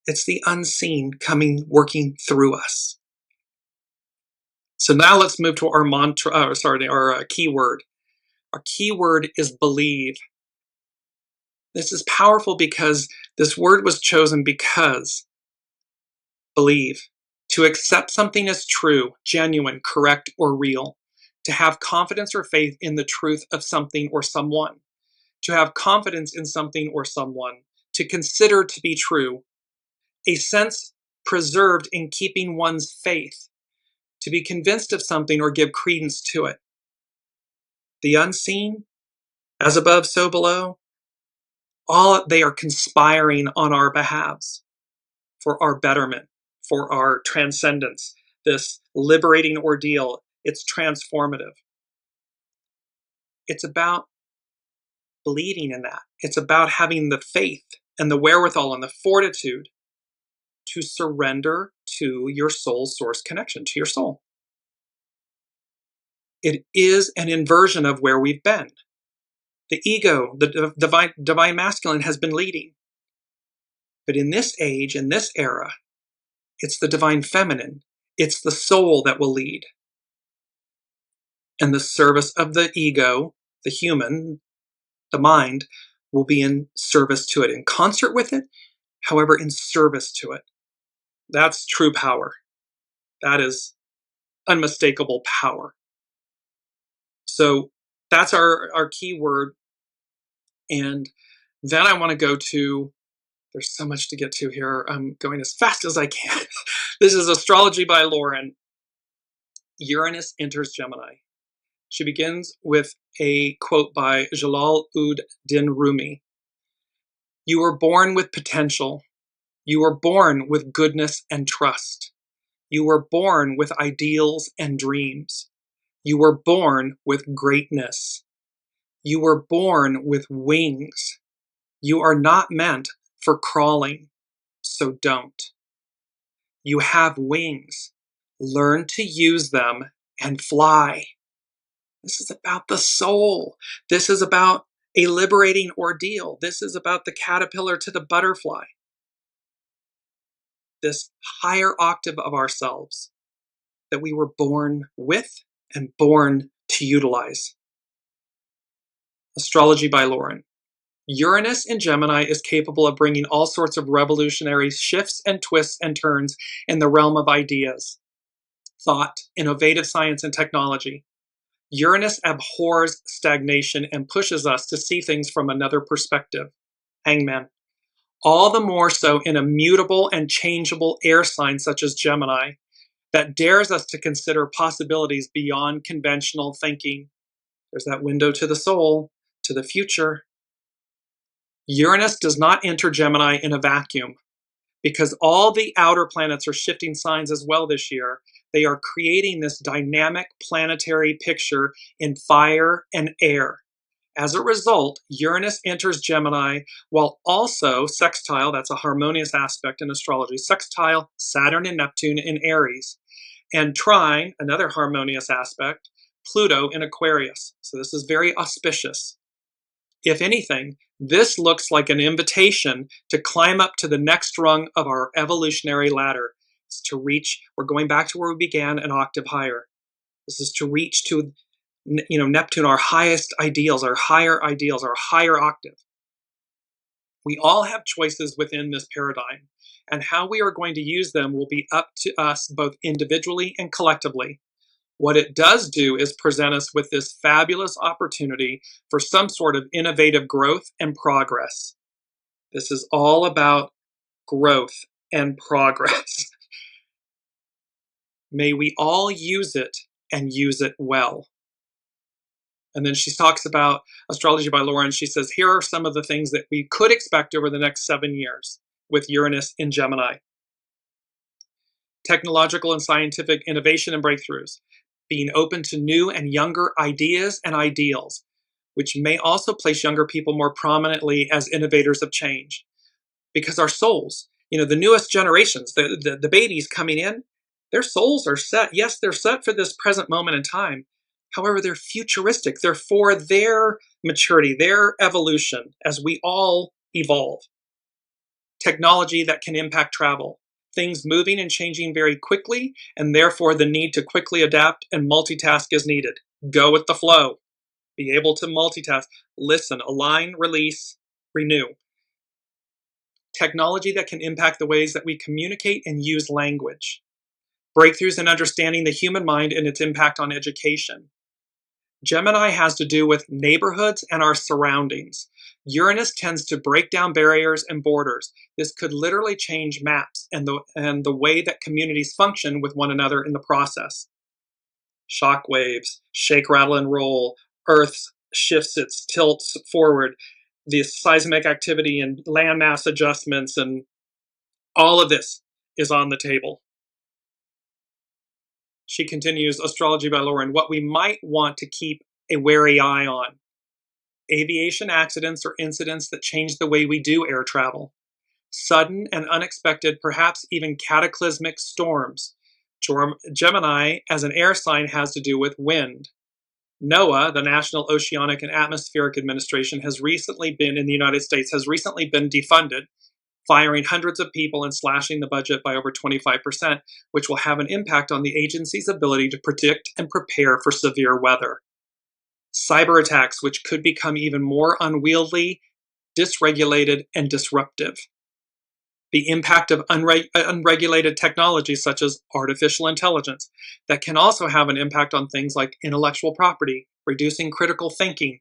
It's the unseen working through us. So now let's move to our our keyword. Our keyword is believe. This is powerful because this word was chosen because believe. To accept something as true, genuine, correct, or real. To have confidence or faith in the truth of something or someone. To have confidence in something or someone. To consider to be true. A sense preserved in keeping one's faith. To be convinced of something or give credence to it. The unseen, as above, so below, they are conspiring on our behalves for our betterment, for our transcendence, this liberating ordeal. It's transformative. It's about believing in that. It's about having the faith and the wherewithal and the fortitude to surrender to your soul's source connection, to your soul. It is an inversion of where we've been. The ego, the divine masculine, has been leading. But in this age, in this era, it's the divine feminine. It's the soul that will lead. And the service of the ego, the human, the mind, will be in service to it, in concert with it, however, in service to it. That's true power. That is unmistakable power. So that's our key word. And then I want to go to, there's so much to get to here. I'm going as fast as I can. This is Astrology by Lauren. Uranus enters Gemini. She begins with a quote by Jalal-ud-Din Rumi. You were born with potential. You were born with goodness and trust. You were born with ideals and dreams. You were born with greatness. You were born with wings. You are not meant for crawling, so don't. You have wings. Learn to use them and fly. This is about the soul. This is about a liberating ordeal. This is about the caterpillar to the butterfly. This higher octave of ourselves that we were born with and born to utilize. Astrology by Lauren. Uranus in Gemini is capable of bringing all sorts of revolutionary shifts and twists and turns in the realm of ideas, thought, innovative science, and technology. Uranus abhors stagnation and pushes us to see things from another perspective. Hangman. All the more so in a mutable and changeable air sign such as Gemini that dares us to consider possibilities beyond conventional thinking. There's that window to the soul, to the future. Uranus does not enter Gemini in a vacuum. because all the outer planets are shifting signs as well this year. They are creating this dynamic planetary picture in fire and air. As a result, Uranus enters Gemini while also sextile, that's a harmonious aspect in astrology, sextile Saturn and Neptune in Aries, and trine, another harmonious aspect, Pluto in Aquarius. So this is very auspicious. If anything, this looks like an invitation to climb up to the next rung of our evolutionary ladder. It's to reach, we're going back to where we began, an octave higher. This is to reach to, Neptune, our highest ideals, our higher octave. We all have choices within this paradigm, and how we are going to use them will be up to us both individually and collectively. What it does do is present us with this fabulous opportunity for some sort of innovative growth and progress. This is all about growth and progress. May we all use it and use it well. And then she talks about Astrology by Lauren. She says, here are some of the things that we could expect over the next 7 years with Uranus in Gemini. Technological and scientific innovation and breakthroughs. Being open to new and younger ideas and ideals, which may also place younger people more prominently as innovators of change. Because our souls, the newest generations, the babies coming in, their souls are set. Yes, they're set for this present moment in time. However, they're futuristic. They're for their maturity, their evolution, as we all evolve. Technology that can impact travel. Things moving and changing very quickly, and therefore the need to quickly adapt and multitask is needed. Go with the flow. Be able to multitask. Listen, align, release, renew. Technology that can impact the ways that we communicate and use language. Breakthroughs in understanding the human mind and its impact on education. Gemini has to do with neighborhoods and our surroundings. Uranus tends to break down barriers and borders. This could literally change maps and the way that communities function with one another in the process. Shockwaves, shake, rattle, and roll. Earth shifts its tilts forward. The seismic activity and landmass adjustments, and all of this is on the table. She continues, Astrology by Lauren, what we might want to keep a wary eye on. Aviation accidents or incidents that change the way we do air travel. Sudden and unexpected, perhaps even cataclysmic storms. Gemini, as an air sign, has to do with wind. NOAA, the National Oceanic and Atmospheric Administration, in the United States, has recently been defunded, firing hundreds of people and slashing the budget by over 25%, which will have an impact on the agency's ability to predict and prepare for severe weather. Cyber attacks, which could become even more unwieldy, dysregulated, and disruptive. The impact of unregulated technologies such as artificial intelligence that can also have an impact on things like intellectual property, reducing critical thinking,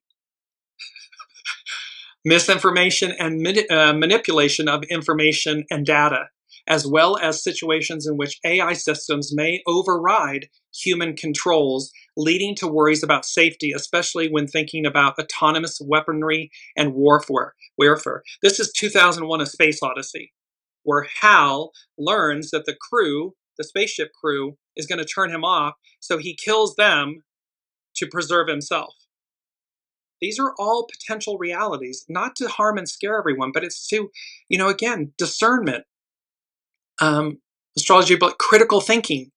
misinformation and manipulation of information and data, as well as situations in which AI systems may override human controls, leading to worries about safety, especially when thinking about autonomous weaponry and warfare. This is 2001: A Space Odyssey, where Hal learns that the spaceship crew, is going to turn him off, so he kills them to preserve himself. These are all potential realities, not to harm and scare everyone, but it's to, again, discernment, astrology, but critical thinking.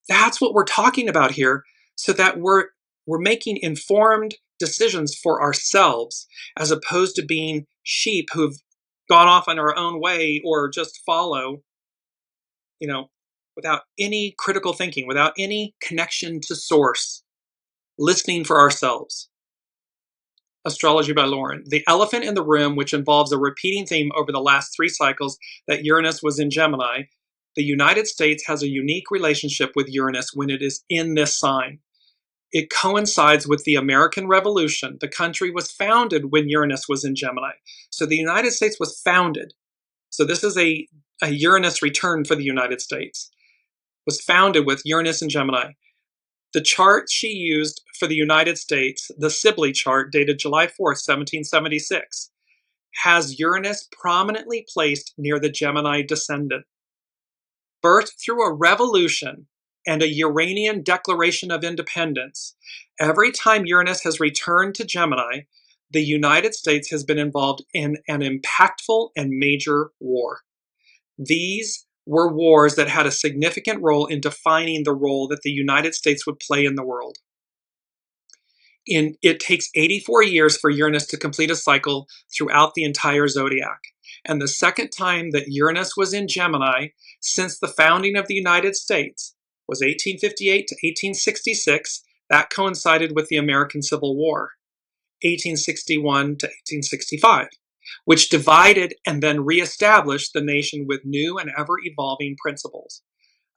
That's what we're talking about here, so that we're making informed decisions for ourselves, as opposed to being sheep who've gone off on our own way or just follow, without any critical thinking, without any connection to source, listening for ourselves. Astrology by Lauren. The elephant in the room, which involves a repeating theme over the last 3 cycles that Uranus was in Gemini. The United States has a unique relationship with Uranus when it is in this sign. It coincides with the American Revolution. The country was founded when Uranus was in Gemini. So the United States was founded. So this is a Uranus return for the United States. Was founded with Uranus in Gemini. The chart she used for the United States, the Sibley chart, dated July 4th, 1776. has Uranus prominently placed near the Gemini descendant. Birthed through a revolution and a Uranian declaration of independence, every time Uranus has returned to Gemini, the United States has been involved in an impactful and major war. These were wars that had a significant role in defining the role that the United States would play in the world. It takes 84 years for Uranus to complete a cycle throughout the entire zodiac. And the second time that Uranus was in Gemini since the founding of the United States was 1858 to 1866. That coincided with the American Civil War, 1861 to 1865, which divided and then reestablished the nation with new and ever-evolving principles.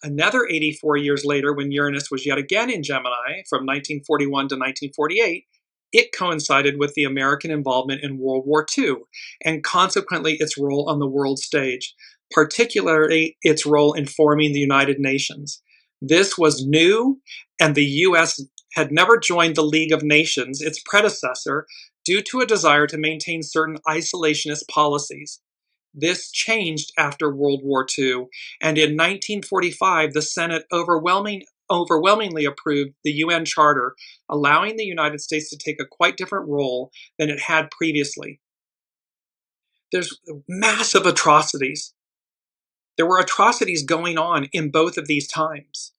Another 84 years later, when Uranus was yet again in Gemini from 1941 to 1948, it coincided with the American involvement in World War II, and consequently its role on the world stage, particularly its role in forming the United Nations. This was new, and the U.S. had never joined the League of Nations, its predecessor, due to a desire to maintain certain isolationist policies. This changed after World War II, and in 1945, the Senate overwhelmingly approved the UN Charter, allowing the United States to take a quite different role than it had previously. There's massive atrocities. There were atrocities going on in both of these times.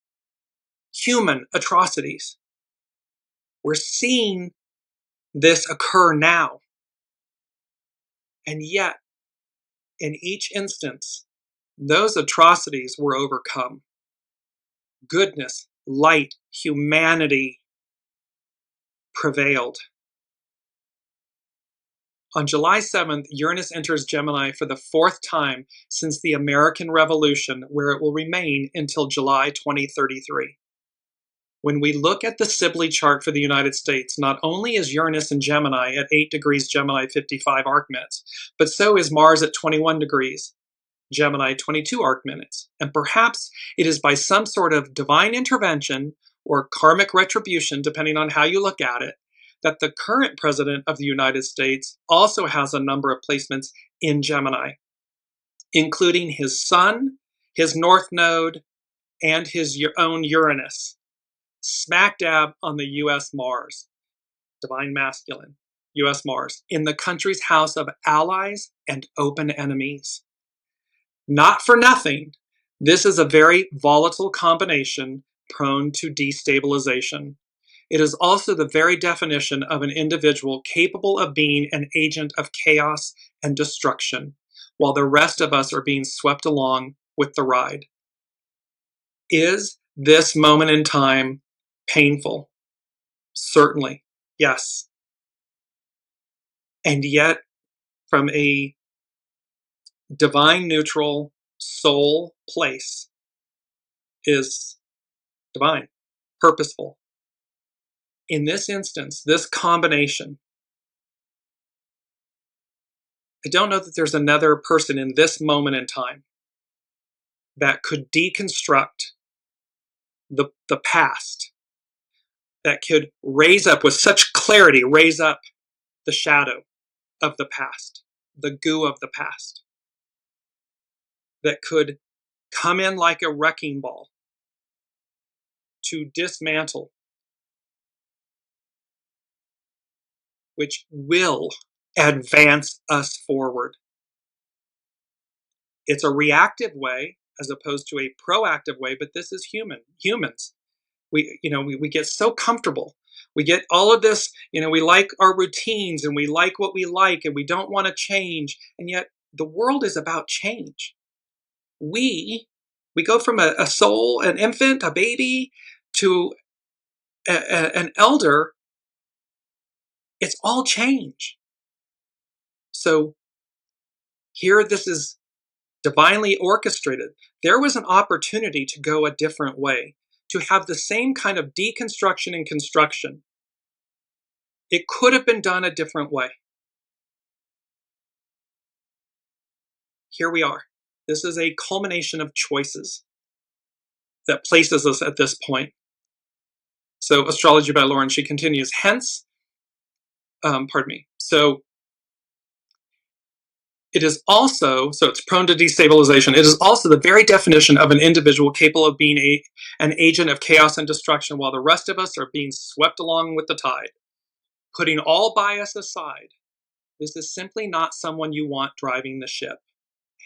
Human atrocities. We're seeing this occur now. And yet, in each instance, those atrocities were overcome. Goodness, light, humanity prevailed. On July 7th, Uranus enters Gemini for the fourth time since the American Revolution, where it will remain until July 2033. When we look at the Sibley chart for the United States, not only is Uranus in Gemini at 8 degrees Gemini 55 arc minutes, but so is Mars at 21 degrees Gemini 22 arc minutes. And perhaps it is by some sort of divine intervention or karmic retribution, depending on how you look at it, that the current president of the United States also has a number of placements in Gemini, including his sun, his north node, and his own Uranus, smack dab on the U.S. Mars, divine masculine, U.S. Mars, in the country's house of allies and open enemies. Not for nothing, this is a very volatile combination prone to destabilization. It is also the very definition of an individual capable of being an agent of chaos and destruction, while the rest of us are being swept along with the ride. Is this moment in time painful? Certainly, yes. And yet, from a divine neutral soul place, is divine, purposeful. In this instance, this combination, I don't know that there's another person in this moment in time that could deconstruct the past, that could raise up with such clarity, raise up the shadow of the past, the goo of the past, that could come in like a wrecking ball to dismantle, which will advance us forward. It's a reactive way as opposed to a proactive way, but this is humans. We get so comfortable. We get all of this, we like our routines and we like what we like and we don't want to change. And yet the world is about change. We go from a soul, an infant, a baby, to an elder. It's all change. So here this is divinely orchestrated. There was an opportunity to go a different way, to have the same kind of deconstruction and construction. It could have been done a different way. Here we are. This is a culmination of choices that places us at this point. So Astrology by Lauren, she continues, So It is also, so it's prone to destabilization. It is also the very definition of an individual capable of being an agent of chaos and destruction while the rest of us are being swept along with the tide. Putting all bias aside, this is simply not someone you want driving the ship.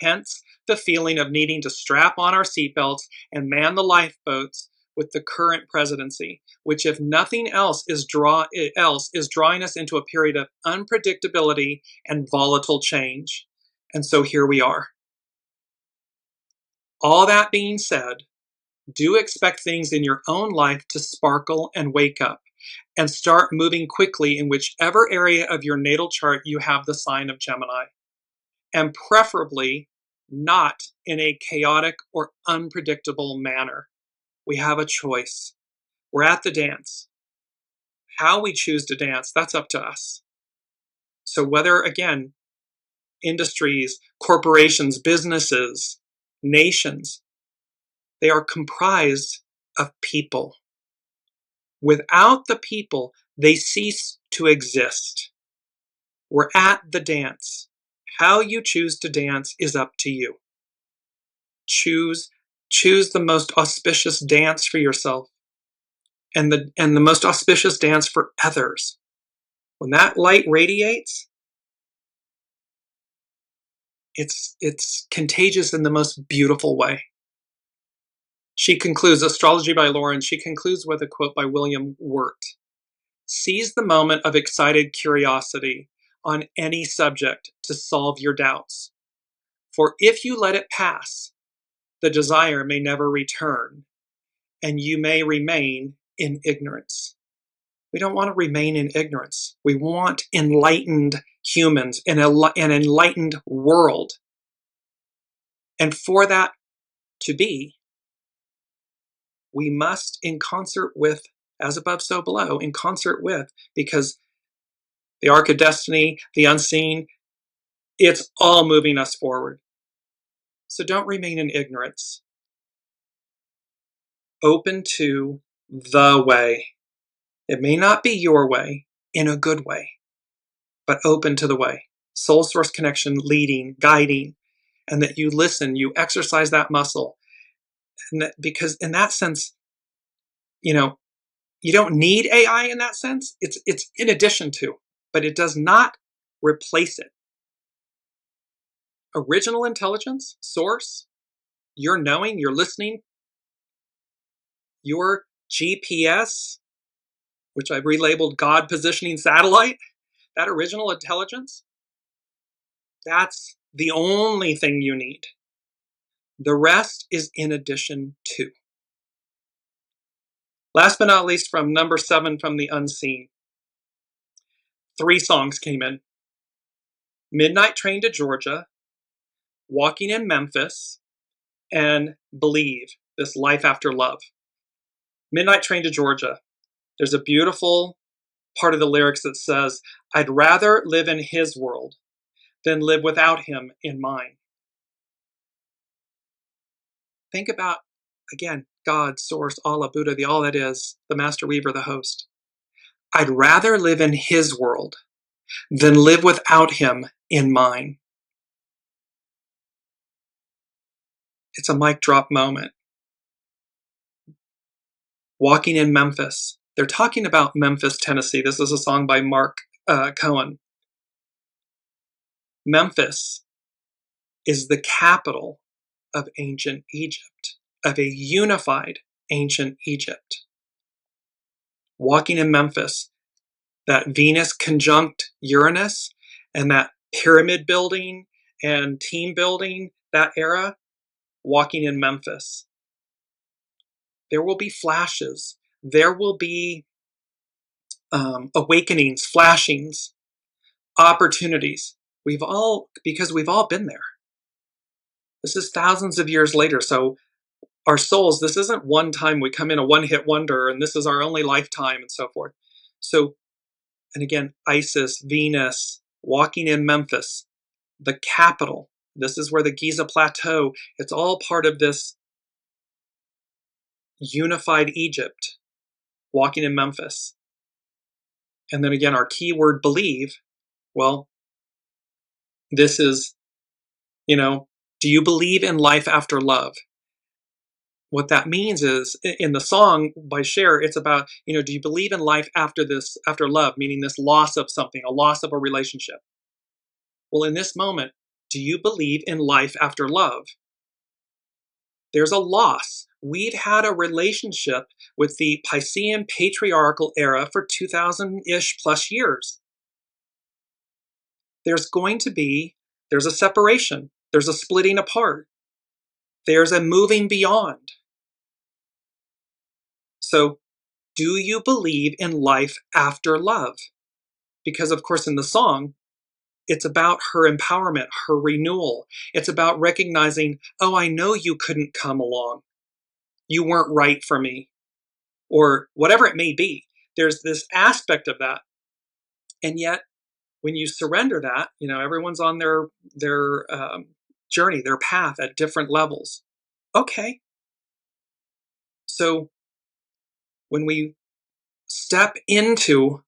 Hence, the feeling of needing to strap on our seatbelts and man the lifeboats with the current presidency, which, if nothing else, is drawing us into a period of unpredictability and volatile change. And so here we are. All that being said, do expect things in your own life to sparkle and wake up, and start moving quickly in whichever area of your natal chart you have the sign of Gemini, and preferably not in a chaotic or unpredictable manner. We have a choice. We're at the dance. How we choose to dance, that's up to us. So whether, again, industries, corporations, businesses, nations, they are comprised of people. Without the people, they cease to exist. We're at the dance. How you choose to dance is up to you. Choose the most auspicious dance for yourself and the most auspicious dance for others. When that light radiates, it's contagious in the most beautiful way. She concludes, Astrology by Lauren, she concludes with a quote by William Wirt. Seize the moment of excited curiosity on any subject to solve your doubts. For if you let it pass, the desire may never return, and you may remain in ignorance. We don't want to remain in ignorance. We want enlightened humans in an enlightened world. And for that to be, we must, in concert with, as above, so below, in concert with, because the arc of destiny, the unseen, it's all moving us forward. So don't remain in ignorance. Open to the way. It may not be your way in a good way, but open to the way. Soul source connection, leading, guiding, and that you listen, you exercise that muscle. And that, because in that sense, you don't need AI in that sense. It's in addition to, but it does not replace it. Original intelligence, source, your knowing, your listening, your GPS, which I've relabeled God positioning satellite, that original intelligence, that's the only thing you need. The rest is in addition to. Last but not least, from number 7 from the unseen, 3 songs came in. Midnight Train to Georgia, Walking in Memphis, and Believe, this Life After Love. Midnight Train to Georgia. There's a beautiful part of the lyrics that says, I'd rather live in his world than live without him in mine. Think about, again, God, Source, Allah, Buddha, the all that is, the Master Weaver, the host. I'd rather live in his world than live without him in mine. It's a mic drop moment. Walking in Memphis. They're talking about Memphis, Tennessee. This is a song by Mark Cohen. Memphis is the capital of ancient Egypt, of a unified ancient Egypt. Walking in Memphis, that Venus conjunct Uranus and that pyramid building and team building, that era, walking in Memphis. There will be flashes. There will be awakenings, flashings, opportunities. Because we've all been there. This is thousands of years later. So our souls, this isn't one time we come in a one-hit wonder and this is our only lifetime and so forth. So, and again, Isis, Venus, walking in Memphis, the capital. This is where the Giza Plateau, it's all part of this unified Egypt, walking in Memphis. And then again, our keyword believe, well, this is You know, do you believe in life after love? What that means is, in the song by Cher, it's about, do you believe in life after after love, meaning this loss of something, a loss of a relationship? Well, in this moment, do you believe in life after love? There's a loss. We've had a relationship with the Piscean patriarchal era for 2000-ish plus years. There's a separation. There's a splitting apart. There's a moving beyond. So, do you believe in life after love? Because, of course, in the song, it's about her empowerment, her renewal. It's about recognizing, oh, I know you couldn't come along. You weren't right for me, or whatever it may be. There's this aspect of that. And yet, when you surrender that, everyone's on their journey, their path at different levels. Okay. So when we step into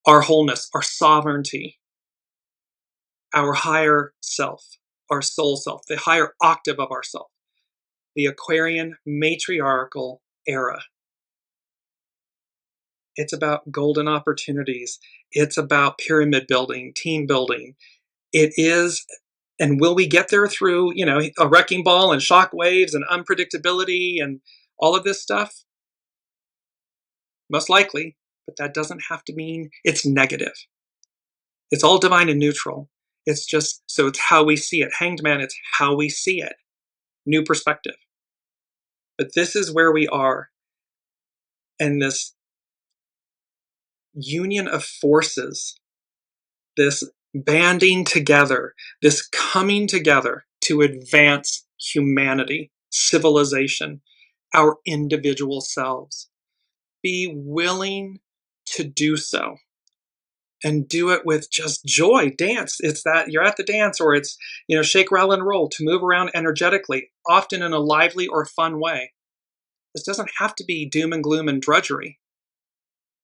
our wholeness, our sovereignty, our higher self, our soul self, the higher octave of ourself, the Aquarian matriarchal era. It's about golden opportunities. It's about pyramid building, team building. It is, and will we get there through, a wrecking ball and shockwaves and unpredictability and all of this stuff? Most likely, but that doesn't have to mean it's negative. It's all divine and neutral. It's just, so it's how we see it. Hanged Man, it's how we see it. New perspective. But this is where we are. And this union of forces, this banding together, this coming together to advance humanity, civilization, our individual selves. Be willing to do so. And do it with just joy. Dance. It's that you're at the dance, or it's, shake, rattle, and roll, to move around energetically, often in a lively or fun way. This doesn't have to be doom and gloom and drudgery.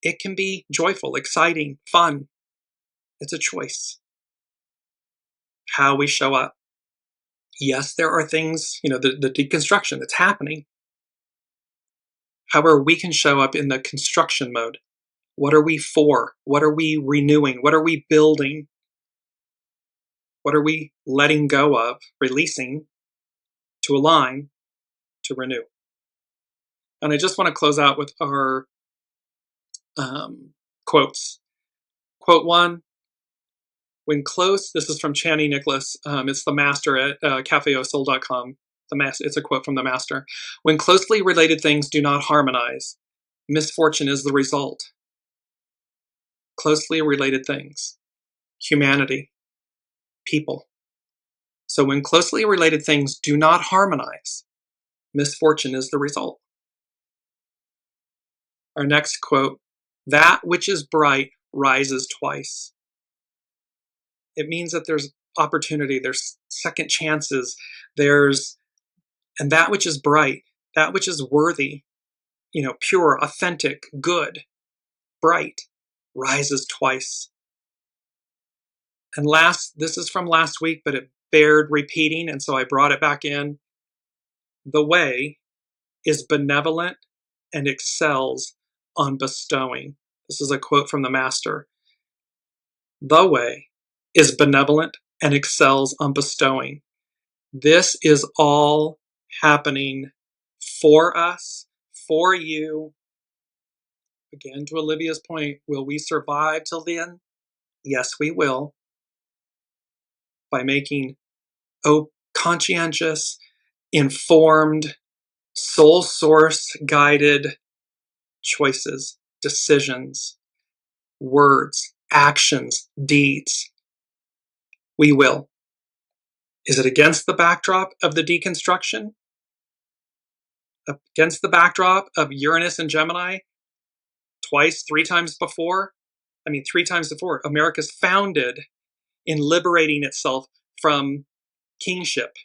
It can be joyful, exciting, fun. It's a choice. How we show up. Yes, there are things, the deconstruction that's happening. However, we can show up in the construction mode. What are we for? What are we renewing? What are we building? What are we letting go of, releasing, to align, to renew? And I just want to close out with our quotes. Quote 1, when close, this is from Chani Nicholas. It's the master at cafeosoul.com. It's a quote from the master. When closely related things do not harmonize, misfortune is the result. Closely related things. Humanity. People. So when closely related things do not harmonize, misfortune is the result. Our next quote, that which is bright rises twice. It means that there's opportunity, there's second chances, and that which is bright, that which is worthy, pure, authentic, good, bright, rises twice. And this is from last week, but it bared repeating, and so I brought it back in. The way is benevolent and excels on bestowing. This is a quote from the master. The way is benevolent and excels on bestowing. This is all happening for us, for you. Again, to Olivia's point, will we survive till then? Yes, we will. By making conscientious, informed, soul source guided choices, decisions, words, actions, deeds. We will. Is it against the backdrop of the deconstruction? Against the backdrop of Uranus and Gemini? Three times before, America's founded in liberating itself from kingship,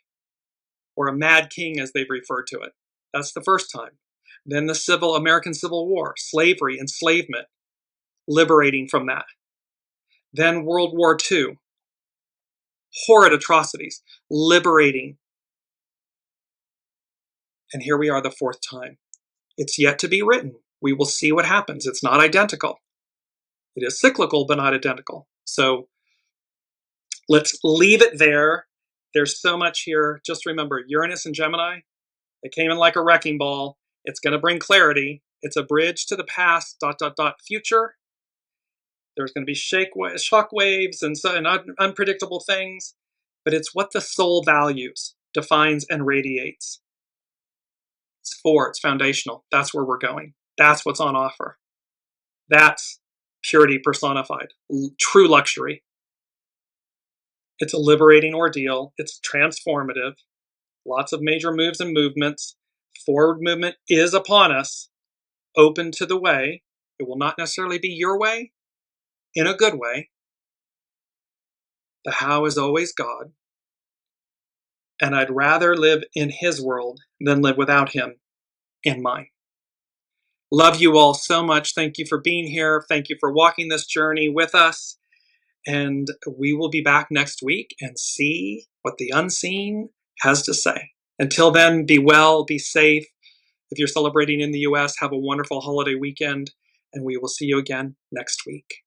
or a mad king as they've referred to it. That's the first time. Then the American Civil War, slavery, enslavement, liberating from that. Then World War II, horrid atrocities, liberating. And here we are the fourth time. It's yet to be written. We will see what happens. It's not identical. It is cyclical, but not identical. So let's leave it there. There's so much here. Just remember, Uranus and Gemini, they came in like a wrecking ball. It's going to bring clarity. It's a bridge to the past, ... future. There's going to be shockwaves and unpredictable things, but it's what the soul values, defines, and radiates. It's it's foundational. That's where we're going. That's what's on offer. That's purity personified, true luxury. It's a liberating ordeal. It's transformative. Lots of major moves and movements. Forward movement is upon us, open to the way. It will not necessarily be your way, in a good way. The how is always God. And I'd rather live in his world than live without him in mine. Love you all so much. Thank you for being here. Thank you for walking this journey with us. And we will be back next week and see what the unseen has to say. Until then, be well, be safe. If you're celebrating in the US, have a wonderful holiday weekend, and we will see you again next week.